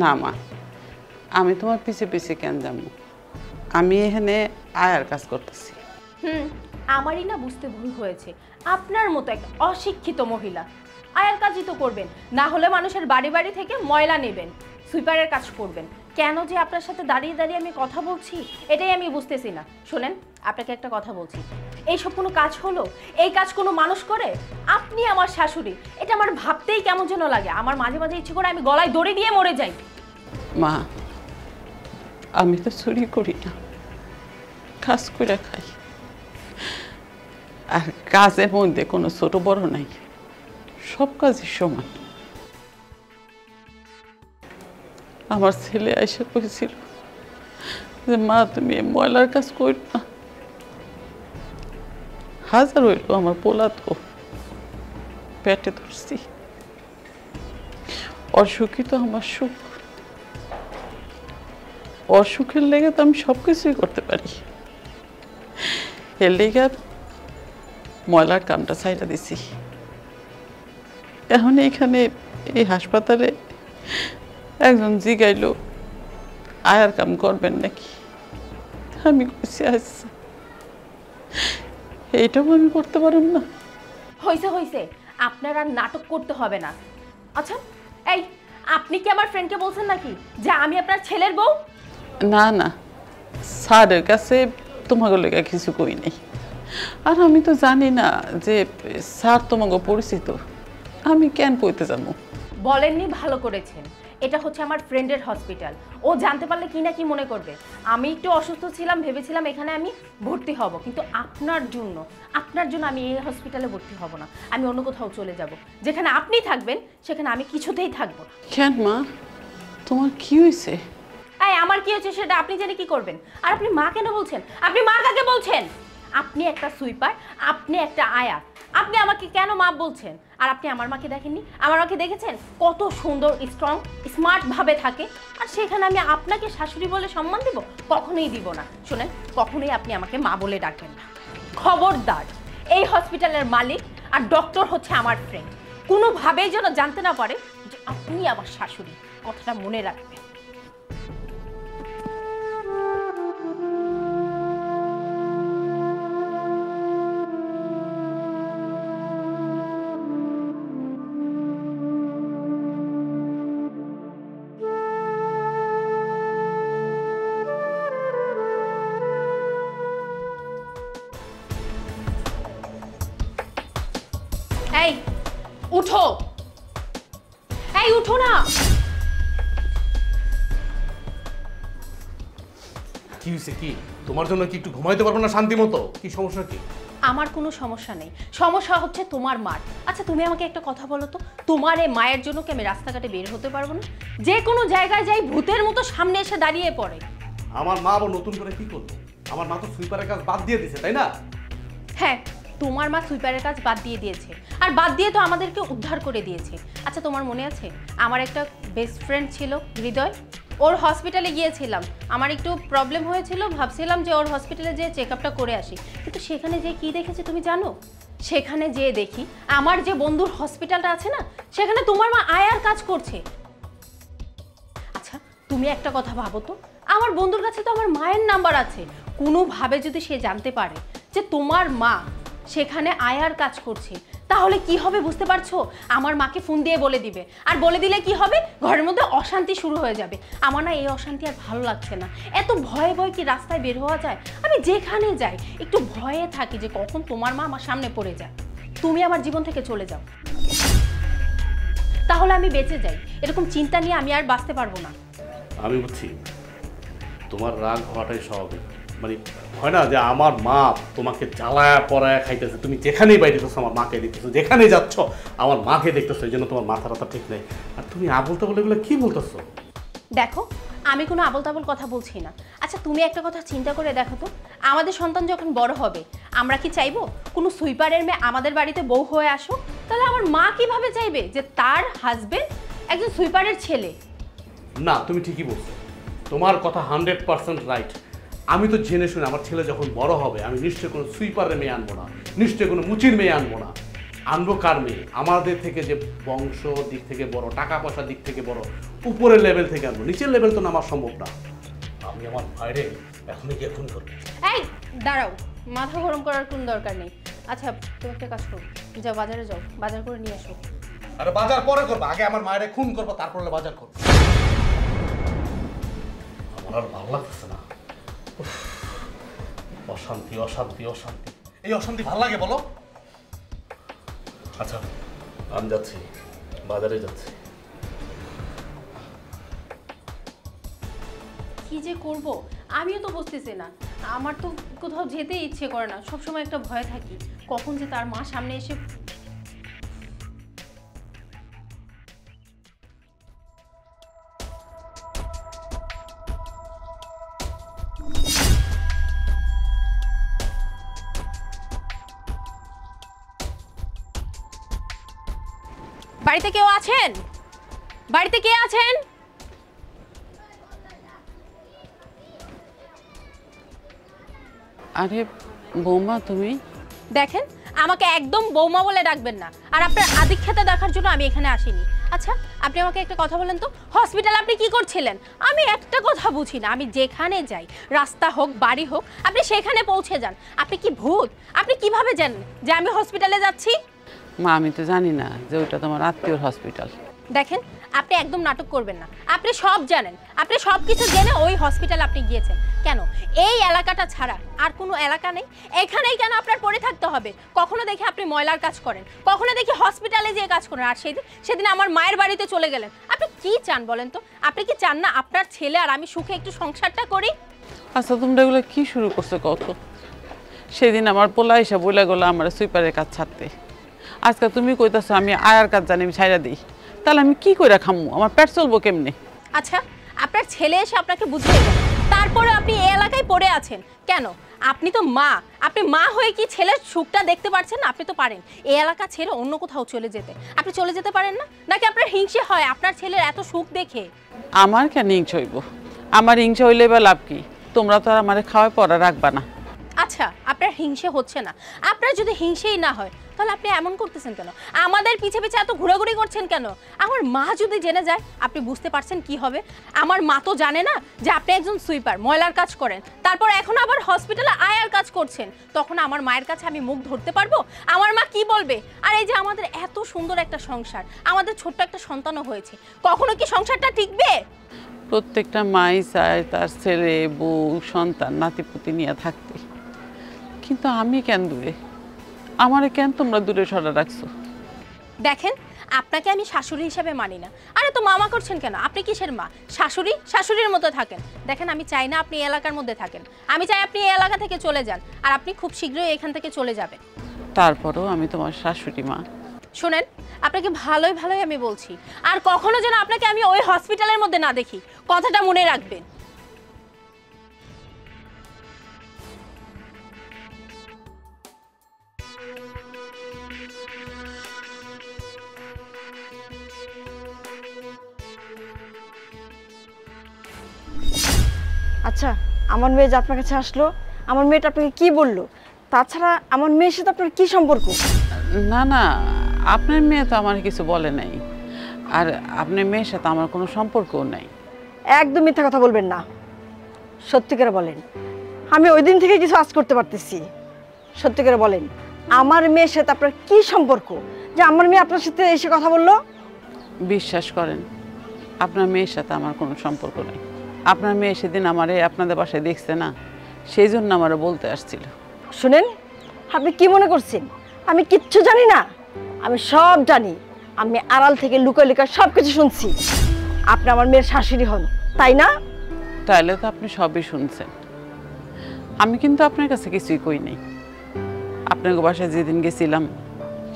না মা, আমি তোমার পিছে পিছে কেন যাবো? আমি এখানে আয়ার কাজ করতেছি। আমারই না বুঝতে ভুল হয়েছে। আপনার মতো একটা অশিক্ষিত মহিলা আয়ার কাজই তো করবেন, না হলে মানুষের বাড়ি বাড়ি থেকে ময়লা নেবেন, সুইপারের কাজ করবেন। কেন যে আপনার সাথে দাঁড়িয়ে দাঁড়িয়ে আমি কথা বলছি এটাই আমি বুঝতেছি না। শোনেন, আপনাকে একটা কথা বলছি, এইসব কোনো কাজ হলো? এই কাজ কোনো মানুষ করে? আপনি আমার শাশুড়ি, এটা আমার ভাবতেই কেমন যেন লাগে। আমার মাঝে মাঝে ইচ্ছে করে আমি গলায় দড়ি দিয়ে মরে যাই। মা, আমি তো চুরি করি না, কাজ করে খাই। আর কাজের মধ্যে কোনো ছোট বড় নাই, সব কাজই সমান। আমার ছেলে আইসা করেছিল যে মা তুমি ময়লার কাজ করো না। হাজার হইল আমার পোলা তো পেটে ধরছি। অসুখই তো আমার সুখ, অসুখের লেগে তো আমি সব কিছুই করতে পারি। এর লেগে ময়লার কামটা ছাইড়া দিছি। এখন এইখানে এই হাসপাতালে একজন জিগাইলো আয়ার কাম করবেন নাকি, আমি কইছি আচ্ছা, এইটাও আমি করতে পারব না। হইছে হইছে, আপনার আর নাটক করতে হবে না। আচ্ছা এই আপনি কি আমার ফ্রেন্ডকে বলছেন নাকি যে আমি আপনার ছেলের বউ? না না, স্যারের কাছে তোমাকে লেগে কিছু কই নাই। আর আমি তো জানি না যে স্যার তোমাকে পরিচিত, আমি কেন কইতে যাবো? বলেননি, ভালো করেছেন। এটা হচ্ছে আমার ফ্রেন্ডের হসপিটাল, ও জানতে পারলে কি না কি মনে করবে। আমি একটু অসুস্থ ছিলাম, ভেবেছিলাম এখানে আমি ভর্তি হব, কিন্তু আপনার জন্য আমি এই হসপিটালে ভর্তি হব না। আমি অন্য কোথাও চলে যাব, যেখানে আপনি থাকবেন সেখানে আমি কিছুতেই থাকবো না। কেন মা, তোমার কি হয়েছে? এই আমার কি হচ্ছে সেটা আপনি জেনে কি করবেন? আর আপনি মা কেন বলছেন? আপনি মা কাকে বলছেন? আপনি একটা সুইপার, আপনি একটা আয়া, আপনি আমাকে কেন মা বলছেন? আর আপনি আমার মাকে দেখেননি? আমার মাকে দেখেছেন কত সুন্দর, স্ট্রং, স্মার্ট ভাবে থাকে, আর সেখানে আমি আপনাকে শাশুড়ি বলে সম্মান দেব? কখনোই দিব না। শুনেন, কখনোই আপনি আমাকে মা বলে ডাকবেন না। খবরদার, এই হসপিটালের মালিক আর ডক্টর হচ্ছে আমার ফ্রেন্ড। কোনোভাবেই যেন জানতে না পারে যে আপনি আমার শাশুড়ি। কথাটা মনে রাখবেন। এই উঠো, এই উঠো না। কি হয়েছে? কি তোমার জন্য কি একটু ঘুমাইতে পারবো না শান্তি মতো? কি সমস্যা কি? আমার কোনো সমস্যা নেই, সমস্যা হচ্ছে তোমার মার। আচ্ছা তুমি আমাকে একটা কথা বলো তো, তোমার এই মায়ের জন্য কি আমি রাস্তাঘাটে বের হতে পারবো না? যে কোনো জায়গায় যাই ভূতের মতো সামনে এসে দাঁড়িয়ে পড়ে। আমার মা আবার নতুন করে কি করবে? আমার মা তো সুইপারের কাজ বাদ দিয়ে দিছে, তাই না? হ্যাঁ, তোমার মা সুইপারের কাজ বাদ দিয়ে দিয়েছে, আর বাদ দিয়ে তো আমাদেরকে উদ্ধার করে দিয়েছে। আচ্ছা তোমার মনে আছে আমার একটা বেস্ট ফ্রেন্ড ছিল হৃদয়? ওর হসপিটালে গিয়েছিলাম, আমার একটু প্রবলেম হয়েছিল, ভাবছিলাম যে ওর হসপিটালে যেয়ে চেক আপটা করে আসি, কিন্তু সেখানে যে কি দেখেছি তুমি জানো? সেখানে যেয়ে দেখি আমার যে বন্ধুর হসপিটালটা আছে না, সেখানে তোমার মা আয়ার কাজ করছে। আচ্ছা তুমি একটা কথা ভাবো তো, আমার বন্ধুর কাছে তো আমার মায়ের নাম্বার আছে, কোনোভাবে যদি সে জানতে পারে যে তোমার মা সেখানে আয়ার কাজ করছে, তাহলে কি হবে বুঝতে পারছো? আমার মাকে ফোন দিয়ে বলে দিবে, আর বলে দিলে কি হবে, ঘরের মধ্যে অশান্তি শুরু হয়ে যাবে। আমার না এই অশান্তি আর ভালো লাগছে না। এত ভয়ে ভয়ে কি রাস্তায় বের হওয়া যায়? আমি যেখানে যাই একটু ভয়ে থাকি যে কখন তোমার মা আমার সামনে পড়ে যায়, তুমি আমার জীবন থেকে চলে যাও, তাহলে আমি বেঁচে যাই। এরকম চিন্তা নিয়ে আমি আর বাঁচতে পারবো না। আমি বুঝছি তোমার রাগ হওয়াটাই স্বাভাবিক। মানে হয় না যে আমার মা তোমাকে জ্বালায়া পড়ায়া খাইতেছে, তুমি যেখানেই বাইরেতেছো আমার মাকে দেখতেছো, যেখানে যাচ্ছ আমার মাকে দেখতেছো, এই জন্য তোমার মাথা রাতা ঠিক নেই। আর তুমি আবল তাবল এগুলো কি বলতেছো? দেখো আমি কোনো আবল তাবল কথা বলছি না। আচ্ছা তুমি একটা কথা চিন্তা করে দেখো তো, আমাদের সন্তান যখন বড় হবে আমরা কি চাইবো কোনো সুইপারের মেয়ে আমাদের বাড়িতে বউ হয়ে আসুক? তাহলে আমার মা কিভাবে চাইবে যে তার হাজবেন্ড একজন সুইপারের ছেলে? না, তুমি ঠিকই বলছো, তোমার কথা 100% রাইট। আমি তো জেনে শুনে আমার ছেলে যখন বড় হবে আমি নিশ্চয়ই কোনো সুইপারের মেয়ে আনবো না, নিশ্চয়ই কোনো মুচির মেয়ে আনবো না। আনবো কার মেয়ে? আমাদের থেকে যে বংশ দিক থেকে বড়, টাকা পয়সার দিক থেকে বড়, উপরের লেভেল থেকে আনবো, নিচের লেভেল তো নামা সম্ভব না। আমি আমার ভাইরে এখনই গিয়ে খুন করবো। এই দাঁড়াও, মাথা গরম করার কোনো দরকার নেই। আচ্ছা তুমি একটা কাজ করো, যাও বাজারে যাও, বাজার করে নিয়ে আসো। আরে বাজার পরে করবো, আগে আমার মায়ের খুন করবো, তারপরে বাজার করবো। আমার আর ভালো লাগতেছে না। উফ, অশান্তি অশান্তি অশান্তি, এই অশান্তি ভালো লাগে বলো? আচ্ছা আমি যাচ্ছি, বাজারে যাচ্ছি। কি যে করব আমিও তো বুঝতেছি না। আমার তো কোথাও যেতে ইচ্ছে করে না, সবসময় একটা ভয় থাকি কখন যে তার মা সামনে এসে। বাড়িতে কেউ আছেন? বাড়িতে কে আছেন? আরে বৌমা তুমি? দেখেন আমাকে একদম বৌমা বলে ডাকবেন না, আর আপনার আদিক্ষেতা দেখার জন্য আমি এখানে আসিনি। আচ্ছা আপনি আমাকে একটা কথা বলেন তো, হসপিটালে আপনি কি করছিলেন? আমি একটা কথা বুঝি না, আমি যেখানে যাই রাস্তা হোক বাড়ি হোক আপনি সেখানে পৌঁছে যান। আপনি কি ভূত? আপনি কিভাবে জানেন যে আমি হসপিটালে যাচ্ছি? মা আমি তো জানি না যে ওইটা তোমার আত্মীয়র হসপিটাল। দেখেন আপনি একদম নাটক করবেন না, আপনি সব জানেন, আপনি সব কিছু জেনে ওই হসপিটালে আপনি গিয়েছেন কেন? এই এলাকাটা ছাড়া আর কোনো এলাকা নেই? এখানেই কেন আপনার পড়ে থাকতে হবে? কখনো দেখি আপনি ময়লার কাজ করেন, কখনো দেখি হসপিটালে যেয়ে কাজ করেন, আর সেদিন আমার মায়ের বাড়িতে চলে গেলেন। আপনি কি চান বলেন তো? আপনি কি চান না আপনার ছেলে আর আমি সুখে একটু সংসারটা করি? আচ্ছা তোমরা এগুলো কি শুরু করছো কত? সেদিন আমার পোলা এসে বলে গেলো আমার সুইপারের কাজ ছাড়তে, আজকে তুমি কইতাছো আমি আয়ার কাজ জানি আমি ছাইড়া দিই, তাহলে আমি কি করে খামু? আমার পেট চলবো কেমনে? আচ্ছা আপনার ছেলে এসে আপনাকে বুঝিয়ে গেল, তারপরে আপনি এই এলাকায় পড়ে আছেন কেন? আপনি তো মা, আপনি মা হয়ে কি ছেলের সুখটা দেখতে পারছেন না? আপনি তো পারেন এই এলাকা ছেড়ে অন্য কোথাও চলে যেতে। আপনি চলে যেতে পারেন না? নাকি আপনার হিংসে হয় আপনার ছেলের এত সুখ দেখে? আমার কেন হিংসা হইব? আমার হিংসা হইলে বা লাভ কি? তোমরা তো আর আমার খাওয়ায় পড়া রাখবা না। আচ্ছা, আপনার হিংসে হচ্ছে না। আপনার যদি হিংসেই না হয় তাহলে আপনি এমন করতেছেন কেন? আমাদের পিছে পিছে এত ঘোরাঘুরি করছেন কেন? আমার মা যদি জেনে যায় আপনি বুঝতে পারছেন কি হবে? আমার মা তো জানে না যে আপনি একজন সুইপার, ময়লার কাজ করেন, তারপর এখন আবার হসপিটালে আয়ার কাজ করছেন। তখন আমার মায়ের কাছে আমি মুখ ধরতে পারবো? আমার মা কি বলবে? আর এই যে আমাদের এত সুন্দর একটা সংসার, আমাদের ছোট্ট একটা সন্তানও হয়েছে, কখনো কি সংসারটা টিকবে? প্রত্যেকটা মাই চায় তার ছেলে, বউ, সন্তান, নাতিপুতি নিয়ে থাকতে। কিন্তু আমি কেন দূরে? আমারে কেন তোমরা দূরে সরা রাখছো? দেখেন, আপনাকে আমি শাশুড়ি হিসেবে মানি না। আরে তো মামা করছেন কেন? আপনি কিসের মা? শাশুড়ি, শাশুড়ির মতো থাকেন। দেখেন, আমি চাই না আপনি এই এলাকার মধ্যে থাকেন। আমি চাই আপনি এই এলাকা থেকে চলে যান, আর আপনি খুব শীঘ্রই এখান থেকে চলে যাবেন। তারপরও আমি তোমার শাশুড়ি মা। শুনেন, আপনাকে ভালোই ভালোই আমি বলছি, আর কখনো যেন আপনাকে আমি ওই হসপিটালের মধ্যে না দেখি, কথাটা মনে রাখবেন। আচ্ছা, আমার মেয়ে যে আপনার কাছে আসলো, আমার মেয়েটা আপনাকে কি বললো? তাছাড়া আমার মেয়ের সাথে আপনার কি সম্পর্ক? না না, আপনার মেয়ে তো আমার কিছু বলে নাই, আর আপনার মেয়ের সাথে আমার কোনো সম্পর্কও নাই। একদম মিথ্যা কথা বলবেন না, সত্যি করে বলেন। আমি ওই দিন থেকে কিছু আজ করতে পারতেছি। সত্যি করে বলেন, আমার মেয়ের সাথে আপনার কি সম্পর্ক যে আমার মেয়ে আপনার সাথে এসে কথা বললো? বিশ্বাস করেন, আপনার মেয়ের সাথে আমার কোনো সম্পর্ক নেই। আপনার মেয়ে সেদিন আমারে আপনাদের বাসায় দেখছে না, সেই জন্য আমারে বলতে আসছিল। শুনেন, আপনি কি মনে করছেন আমি কিচ্ছু জানি না? আমি সব জানি। আমি আড়াল থেকে লুকায় লুকায় সব কিছু শুনছি। আপনি আমার মেয়ের শাশুড়ি হন, তাই না? তাইলে তো আপনি সবই শুনছেন। আমি কিন্তু আপনার কাছে কিছুই কই নাই। আপনার বাসায় যেদিন গেছিলাম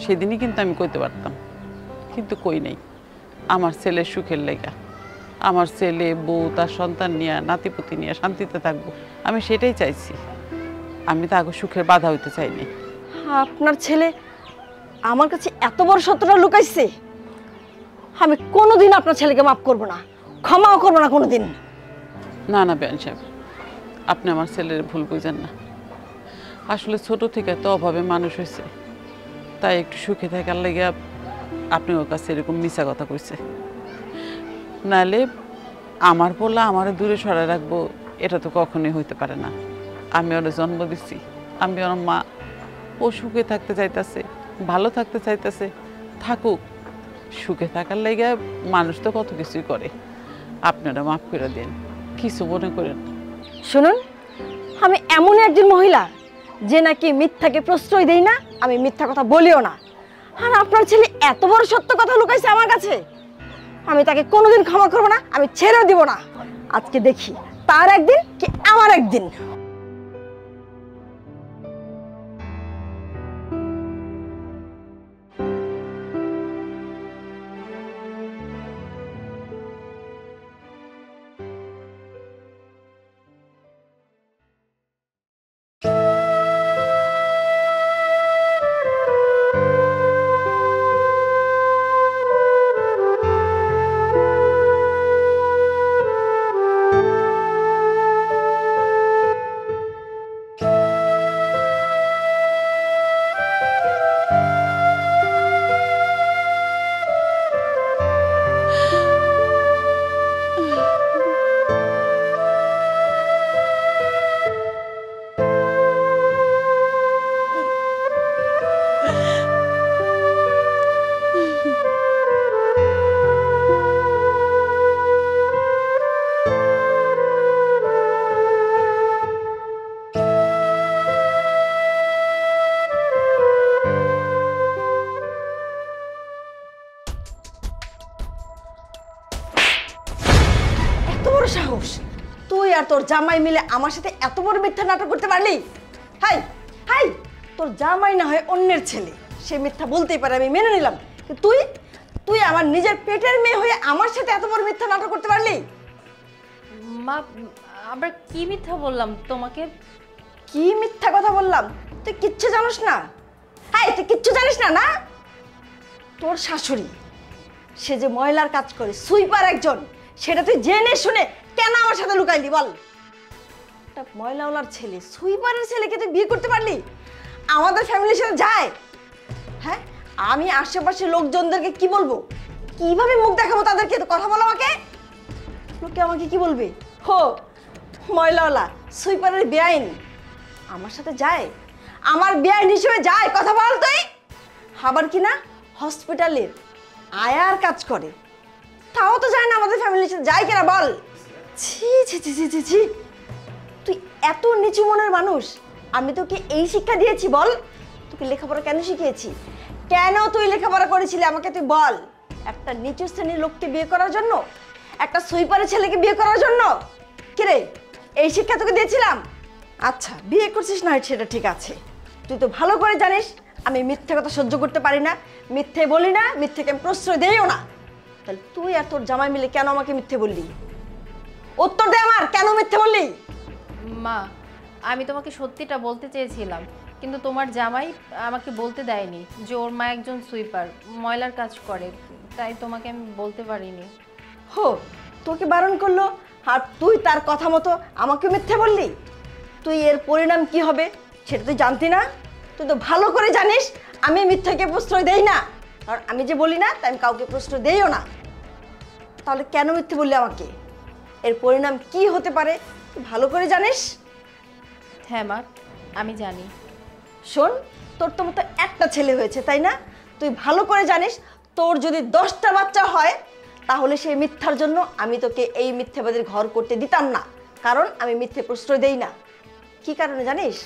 সেদিনই কিন্তু আমি কইতে পারতাম, কিন্তু কই নাই। আমার ছেলের সুখের লেগা, আমার ছেলে, বউ, তার সন্তান নিয়ে, নাতিপুতি নিয়ে শান্তিতে থাকবো, আমি সেটাই চাইছি। আমি তো আগে সুখের বাধা হইতে চাইনি। আপনার ছেলে আমার কাছে এত বড় সত্যটা লুকাইছে? আমি কোনোদিন আপনার ছেলেকে মাফ করব না, ক্ষমাও করবো না কোনোদিন। না না বেয়ান সাহেব, আপনি আমার ছেলের ভুল বুঝেন না। আসলে ছোট থেকে তো অভাবে মানুষ হয়েছে, তাই একটু সুখে থাকার লেগে আপনি ওর কাছে এরকম মিছা কথা কইছে। নাহলে আমার পোলা আমারে দূরে সরায় রাখবো, এটা তো কখনোই হইতে পারে না। আমি ওর জন্ম দিচ্ছি, আমি ওর মা। ও সুখে থাকতে চাইতেছে, ভালো থাকতে চাইতেছে, থাকুক। সুখে থাকার লেগে মানুষ তো কত কিছুই করে। আপনারা মাফ করে দিন, কিছু মনে করেন না। শুনুন, আমি এমন একজন মহিলা যে নাকি মিথ্যাকে প্রশ্রয় দেই না, আমি মিথ্যা কথা বলিও না। আর আপনার ছেলে এত বড় সত্য কথা লুকাইছে আমার কাছে, আমি তাকে কোনোদিন ক্ষমা করবো না, আমি ছেড়েও দিব না। আজকে দেখি তার একদিন কি আমার একদিন। সাহস, তুই আর তোর জামাই মিলে আমার সাথে এত বড় মিথ্যা নাটক করতে পারলি? হাই হাই, তোর জামাই না হয় অন্যের ছেলে, সে মিথ্যা বলতেই পারে, আমি মেনে নিলাম। তুই তুই আমার নিজের পেটের মেয়ে হয়ে আমার সাথে এত বড় মিথ্যা নাটক করতে পারলি? মা, আমরা কি মিথ্যা বললাম তোমাকে? কি মিথ্যা কথা বললাম? তুই কিচ্ছু জানিস না? হ্যাঁ, তুই কিচ্ছু জানিস না না? তোর শাশুড়ি সে যে ময়লার কাজ করে, সুইপার একজন, সেটা তুই জেনে শুনে কেন আমার সাথে লুকাইলি বল? একটা ময়লাওয়ালার ছেলে, সুইপারের ছেলেকে তুই বিয়ে করতে পারলি? আমাদের ফ্যামিলির সাথে যায়? হ্যাঁ, আমি আশেপাশের লোকজনদেরকে কি বলবো? কিভাবে মুখ দেখাবো তাদেরকে? তো কথা বলো আমাকে। লোকে আমাকে কি বলবে? হো, ময়লাওয়ালা সুইপারের বেআইন আমার সাথে যায়, আমার বেআইন হিসেবে যায়। কথা বল তুই। আবার কি না হসপিটালের আয়ার কাজ করে, তাও তো যায় না আমাদের ফ্যামিলির সাথে, যায় কিনা বল? ছি ছি ছি ছি ছি ছি, তুই এত নিচু মনের মানুষ। আমি তোকে এই শিক্ষা দিয়েছি বল? তোকে লেখাপড়া কেন শিখিয়েছি? কেন তুই লেখাপড়া করেছিলি আমাকে তুই বল? একটা নিচু শ্রেণীর লোককে বিয়ে করার জন্য? একটা সুইপারের ছেলেকে বিয়ে করার জন্য? কিরে, এই শিক্ষা তোকে দিয়েছিলাম? আচ্ছা, বিয়ে করছিস না সেটা ঠিক আছে, তুই তো ভালো করে জানিস আমি মিথ্যে কথা সহ্য করতে পারি না, মিথ্যে বলি না, মিথ্যেকে আমি প্রশ্রয় দেইও না। তাহলে তুই আর তোর জামাই মিলে কেন আমাকে মিথ্যে বললি? উত্তর দে আমার, কেন মিথ্যে বললি? মা, আমি তোমাকে সত্যিটা বলতে চেয়েছিলাম, কিন্তু তোমার জামাই আমাকে বলতে দেয়নি যে ওর মা একজন সুইপার, ময়লার কাজ করে, তাই তোমাকে আমি বলতে পারিনি। হো, তোকে বারণ করলো আর তুই তার কথা মতো আমাকে মিথ্যে বললি? তুই এর পরিণাম কি হবে সেটা তুই জানতি না? তুই তো ভালো করে জানিস আমি মিথ্যাকে প্রশ্রয় দেই না, আর আমি যে বলি না তাই আমি কাউকে প্রশ্রয় দেইও না। তাহলে কেন মিথ্যে বললি আমাকে? এর পরিণাম কি হতে পারে তুই ভালো করে জানিস। হ্যাঁ মা, আমি জানি। শোন, তোর তো মতো একটা ছেলে হয়েছে তাই না? তুই ভালো করে জানিস তোর যদি 10টা বাচ্চা হয় তাহলে সেই মিথ্যার জন্য আমি তোকে এই মিথ্যাবাদীর ঘর করতে দিতাম না, কারণ আমি মিথ্যে প্রশ্রয় দেই না। কি কারণে জানিস?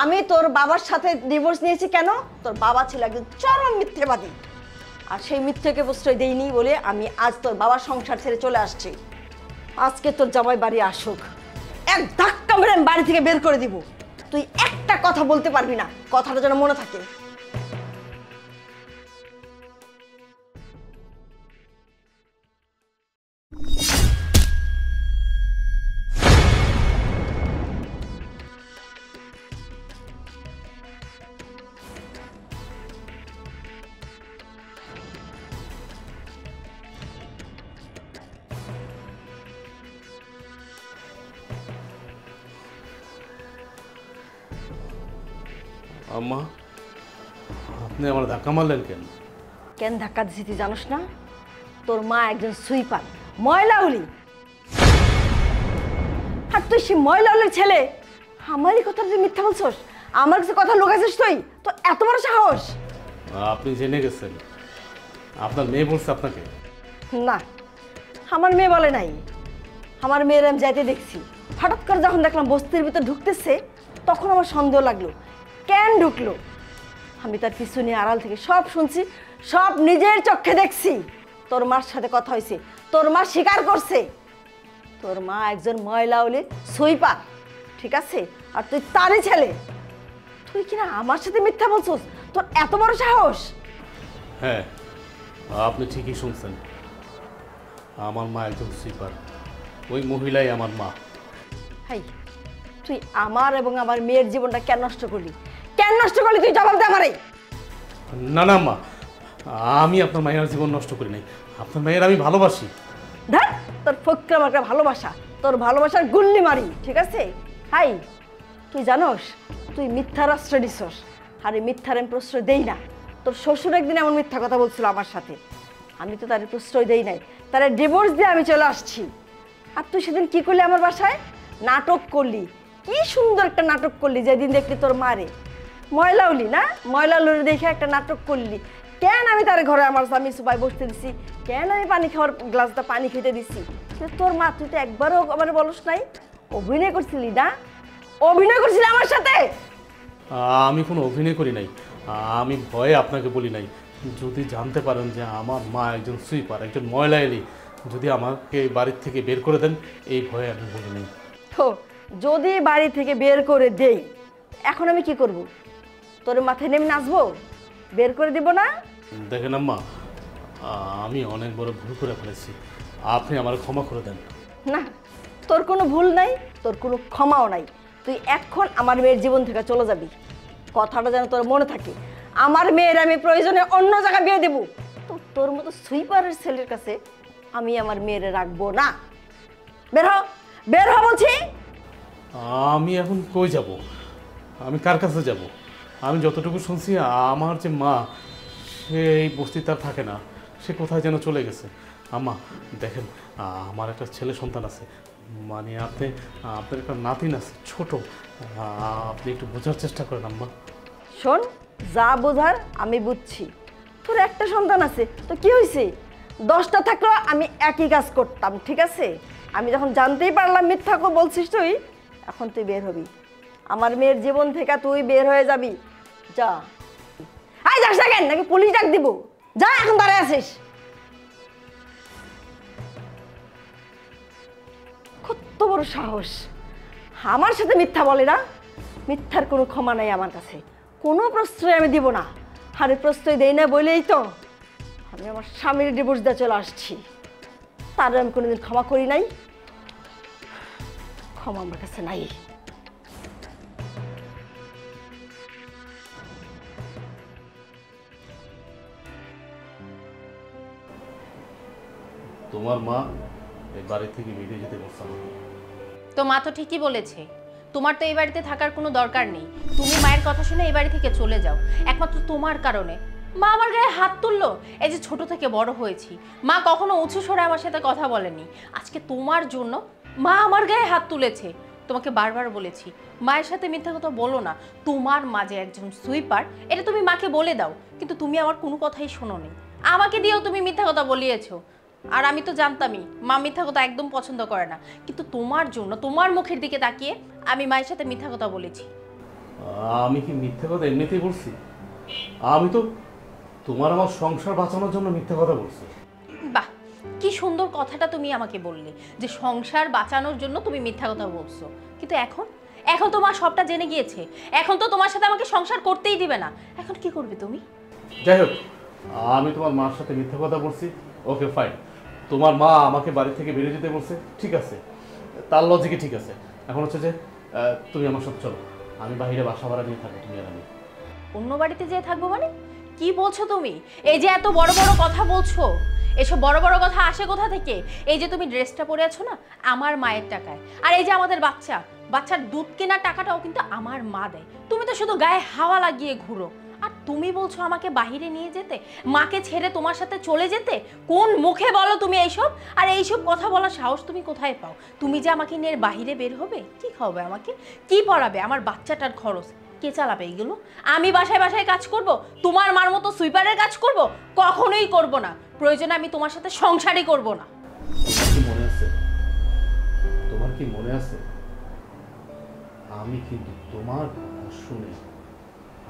আমি তোর বাবার সাথে ডিভোর্স নিয়েছি কেন? তোর বাবা ছিল একজন চরম মিথ্যেবাদী, আর সেই মিথ্যেকে প্রশ্রয় দেইনি বলে আমি আজ তোর বাবার সংসার ছেড়ে চলে আসছি। আজকে তোর জামাই বাড়ি আসুক, এক ধাক্কা মেরে আমি বাড়ি থেকে বের করে দিব। তুই একটা কথা বলতে পারবি না, কথাটা যেন মনে থাকে। আম্মা, আপনি আমার ধাক্কা মারলেন কেন? কেন ধাক্কা দিছি তুই জানোস না? তোর মা একজন সুইপার, ময়লাউলি, আর তুই সে ময়লাউলির ছেলে আমারই কথা তুই মিথ্যা বলছস, আমার কাছে কথা লুকাইছিস তুই? তো এত বড় সাহস? আপনি জেনে গেছেন? আপনার মেয়ে বলছে আপনাকে? না, আমার মেয়ে বলে নাই। আমার মেয়ের আমি যাইতে দেখছি, হঠাৎ করে যখন দেখলাম বস্তির ভিতর ঢুকতেছে তখন আমার সন্দেহ লাগলো কেন ঢুকলো। আমি তার পিছু নিয়ে আড়াল থেকে সব শুনছি, সব নিজের চোখে দেখছি। তোর মার সাথে কথা হয়েছে, তোর মা স্বীকার করছে তোর মা একজন ময়লাউলি সুইপার, ঠিক আছে? আর তুই তারই ছেলে, তুই কিনা আমার সাথে মিথ্যা বলছস? তোর এত বড় সাহস? হ্যাঁ, আপনি ঠিকই শুনছেন, আমার মা একজন সুইপার, ওই মহিলাই আমার মা। হাই, তুই আমার এবং আমার মেয়ের জীবনটা কেন নষ্ট করলি? কেন নষ্ট করলি তুই জবাব দে আমারে। না না মা, আমি আপনার মায়ের জীবন নষ্ট করি নাই, আপনার মায়ের আমি ভালোবাসি। দেখ, তোর ফকরা মাকড়া ভালোবাসা, তোর ভালোবাসার গুল্লি মারি, ঠিক আছে? হাই, তুই জানোস তুই মিথ্যার আশ্রয় দিছস, আর এই মিথ্যার আমি প্রশ্রয় দেই না। তোর শ্বশুর একদিন এমন মিথ্যা কথা বলছিল আমার সাথে, আমি তো তার প্রশ্রয় দেই নাই, তার ডিভোর্স দিয়ে আমি চলে আসছি। আর তুই সেদিন কি করলি আমার বাসায়? নাটক করলি, কি সুন্দর একটা নাটক করলি। যেদিন দেখলি তোর মারে ময়লাউলি না, ময়লাউলি দেখে একটা নাটক করলি। কেন আমি তার ঘরে আমার স্বামী সুবাই বসতে দিছি, কেন আমি পানি খাওয়ার গ্লাসটা পানি খেতে দিছি? তোর মা, তুই তো একবারও আমার বলস নাই? অভিনয় করছিলি না? অভিনয় করছিলি আমার সাথে? আমি কোনো অভিনয় করি নাই, আমি ভয়ে আপনাকে বলি নাই। যদি জানতে পারেন যে আমার মা একজন সুইপার, একজন ময়লা এলি, যদি আমাকে বাড়ির থেকে বের করে দেন, এই ভয়ে আমি বলি নাই। তো যদি বাড়ি থেকে বের করে দেই, এখন আমি কি করব? তোর মাথায় নেমে নাচবো? বের করে দিব না? দেখেন আম্মা, আমি অনেক বড় ভুল করে ফেলেছি, আপনি আমার ক্ষমা করে দেন। না, তোর কোনো ভুল নাই, তোর কোনো ক্ষমাও নাই। তুই এখন আমার মেয়ের জীবন থেকে চলে যাবি। কথাটা যেন তোর মনে থাকে। আমার মেয়ের আমি প্রয়োজনে অন্য জায়গায় বিয়ে দেবো, তো তোর মতো সুইপারের ছেলের কাছে আমি আমার মেয়েরে রাখবো না। বের হ, বের হ বলছি। আমি এখন কই যাব? আমি কার কাছে যাব? আমি যতটুকু শুনছি আমার যে মা, সে এই বস্তিতে আর থাকে না, সে কোথায় যেন চলে গেছে। আম্মা দেখেন, আমার একটা ছেলে সন্তান আছে, মানে আপনার একটা নাতিন আছে ছোট, আপনি একটু বোঝার চেষ্টা করেন আম্মা। শোন, যা বোঝার আমি বুঝছি। তোর একটা সন্তান আছে তো কি হয়েছে? 10টা থাকলেও আমি একই কাজ করতাম, ঠিক আছে? আমি যখন জানতেই পারলাম মিথ্যা করে বলছিস তুই, এখন তুই বের হবি। আমার মেয়ের জীবন থেকে তুই বের হয়ে যাবি। যা। আই যাস না কেন? নাকি পুলিশ ডাক দিব? যা, এখন দাঁড়ায় আছিস। কত বড় সাহস, আমার সাথে মিথ্যা বলে না? মিথ্যার কোনো ক্ষমা নাই আমার কাছে, কোনো প্রশ্রয় আমি দিব না। আরে প্রশ্রয় দেই না বলেই তো আমি আমার স্বামীর ডিভোর্স দিয়ে চলে আসছি। তার আমি কোনোদিন ক্ষমা করি নাই, ক্ষমা আমার কাছে নাই। তোমার মা এই বাড়ি থেকে বেরিয়ে যেতে বলছে আমাকে। তো মা তো ঠিকই বলেছে, তোমার তো এই বাড়িতে থাকার কোনো দরকার নেই। তুমি মায়ের কথা শুনে এই বাড়ি থেকে চলে যাও, একমাত্র তোমার কারণে। মা আমার গায়ে হাত তুললো। এই যে ছোট থেকে বড় হয়েছি, মা কখনো উঁচু স্বরে আমার সাথে কথা বলেনি। আজকে তোমার জন্য মা আমার গায়ে হাত তুলেছে। তোমাকে বারবার বলেছি মায়ের সাথে মিথ্যা কথা বলো না। তোমার মা যে একজন সুইপার, এটা তুমি মাকে বলে দাও, কিন্তু তুমি আমার কোনো কথাই শোনোনি। আমাকে দিয়েও তুমি মিথ্যা কথা বলিয়েছো। আর আমি তো জানতামই মা মিথ্যা কথা একদম পছন্দ করে না, কিন্তু তোমার জন্য, তোমার মুখের দিকে তাকিয়ে আমি মায়ের সাথে মিথ্যা কথা বলেছি। আমি কি মিথ্যে কথা এমনিতেই বলছি? আমি তো তোমার আমার সংসার বাঁচানোর জন্য মিথ্যে কথা বলছি। বাহ, কি সুন্দর কথাটা তুমি আমাকে বললে যে সংসার বাঁচানোর জন্য তুমি মিথ্যা কথা বলছো। কিন্তু এখন তো মা সবটা জেনে গিয়েছে। এখন তো তোমার সাথে আমাকে সংসার করতেই দিবে না। এখন কি করবে তুমি? যাই হোক, আমি তোমার মার সাথে মিথ্যে কথা বলছি, ওকে ফাইন। তোমার মা আমাকে বাড়ি থেকে বেরিয়ে যেতে বলছে, ঠিক আছে, তার লজিকে ঠিক আছে। এখন হচ্ছে যে তুমি আমার সাথে চলো, আমি বাইরে বাসা ভাড়া নিয়ে থাকবো, তুমি আর আমি। অন্য বাড়িতে যেয়ে থাকবো মানে? কি বলছো তুমি? এই যে এত বড় বড় কথা বলছো, এসব বড় বড় কথা আসে কোথা থেকে? এই যে তুমি ড্রেসটা পরে আছো না, আমার মায়ের টাকায়। আর এই যে আমাদের বাচ্চার দুধ কেনার টাকাটাও কিন্তু আমার মা দেয়। তুমি তো শুধু গায়ে হাওয়া লাগিয়ে ঘুরো। আর তুমি বলছো আমাকে বাইরে নিয়ে যেতে, মাকে ছেড়ে তোমার সাথে চলে যেতে? কোন মুখে বলো তুমি এইসব? আর এইসব কথা বলার সাহস তুমি কোথায় পাও? তুমি যে আমাকে নিয়ে বাইরে বের হবে, কি খাওয়াবে আমাকে, কি পড়াবে, আমার বাচ্চাটার খরচ কে চালাবে এগুলো? আমি বাসায় বাসায় কাজ করব? তোমার মার মতো সুইপারের কাজ করব? কখনোই করব না। প্রয়োজনে আমি তোমার সাথে সংসারই করব না। তোমার কি মনে আছে আমি কিন্তু তোমার কথা শুনে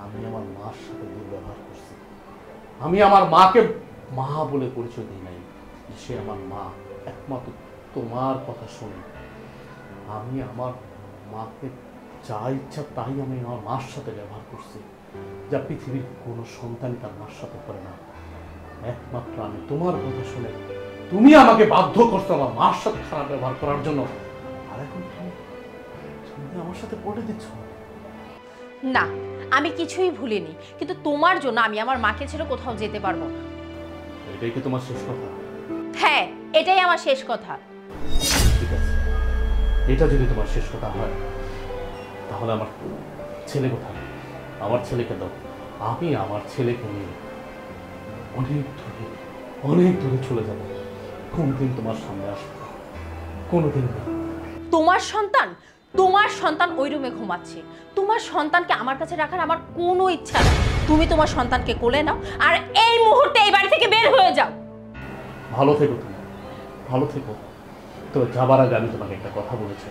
আমি আমার মার সাথে দুর্ব্যবহার করছি। আমি আমার মাকে মা বলে পরিচয় দিই নাই, সে আমার মা। একমাত্র তোমার কথা শুনে আমি আমার মাকে যা ইচ্ছা তাই আমি আমার মার সাথে ব্যবহার করছি, যা পৃথিবীর কোনো সন্তানই তার মার সাথে করে না। একমাত্র আমি তোমার কথা শুনে তুমি আমাকে বাধ্য করছো আমার মার সাথে খারাপ ব্যবহার করার জন্য। আর এখন তুমি আমার সাথে পড়ে দিচ্ছ। না, আমি কিছুই ভুলিনি, কিন্তু তোমার জন্য আমি আমার মাকে ছেড়ে কোথাও যেতে পারবো না। এটাই কি তোমার শেষ কথা? হ্যাঁ, এটাই আমার শেষ কথা। ঠিক আছে, এটা যদি তোমার শেষ কথা হয় তাহলে আমার ছেলে কোথায়? আমার ছেলেকে দাও, আমি আমার ছেলেকে নিয়ে অনেক দূরে চলে যাবো। কোনদিন তোমার সামনে আসবো না, কোনোদিন না। তোমার সন্তান ওই রুমে ঘুমাচ্ছে। তোমার সন্তানকে আমার কাছে রাখার আমার কোনো ইচ্ছা নেই। তুমি তোমার সন্তানকে কোলে নাও আর এই মুহূর্তে এই বাড়ি থেকে বের হয়ে যাও। ভালো থেকো তুমি, ভালো থেকো। তো যাবার আগে আমি তোমাকে একটা কথা বলেছি,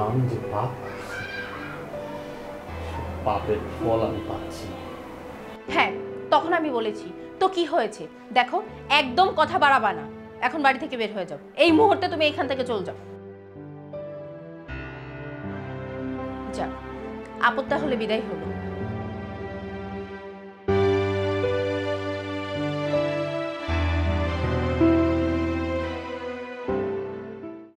আমি যে পাপ করছি, পাপের ফল আমি পাচ্ছি। হ্যাঁ, তখন আমি বলেছি তো কি হয়েছে? দেখো, একদম কথা বাড়াবা না। এখন বাড়ি থেকে বের হয়ে যাও, এই মুহূর্তে তুমি এখান থেকে চলে যাও। যাক, আপদ তাহলে বিদায় হলো।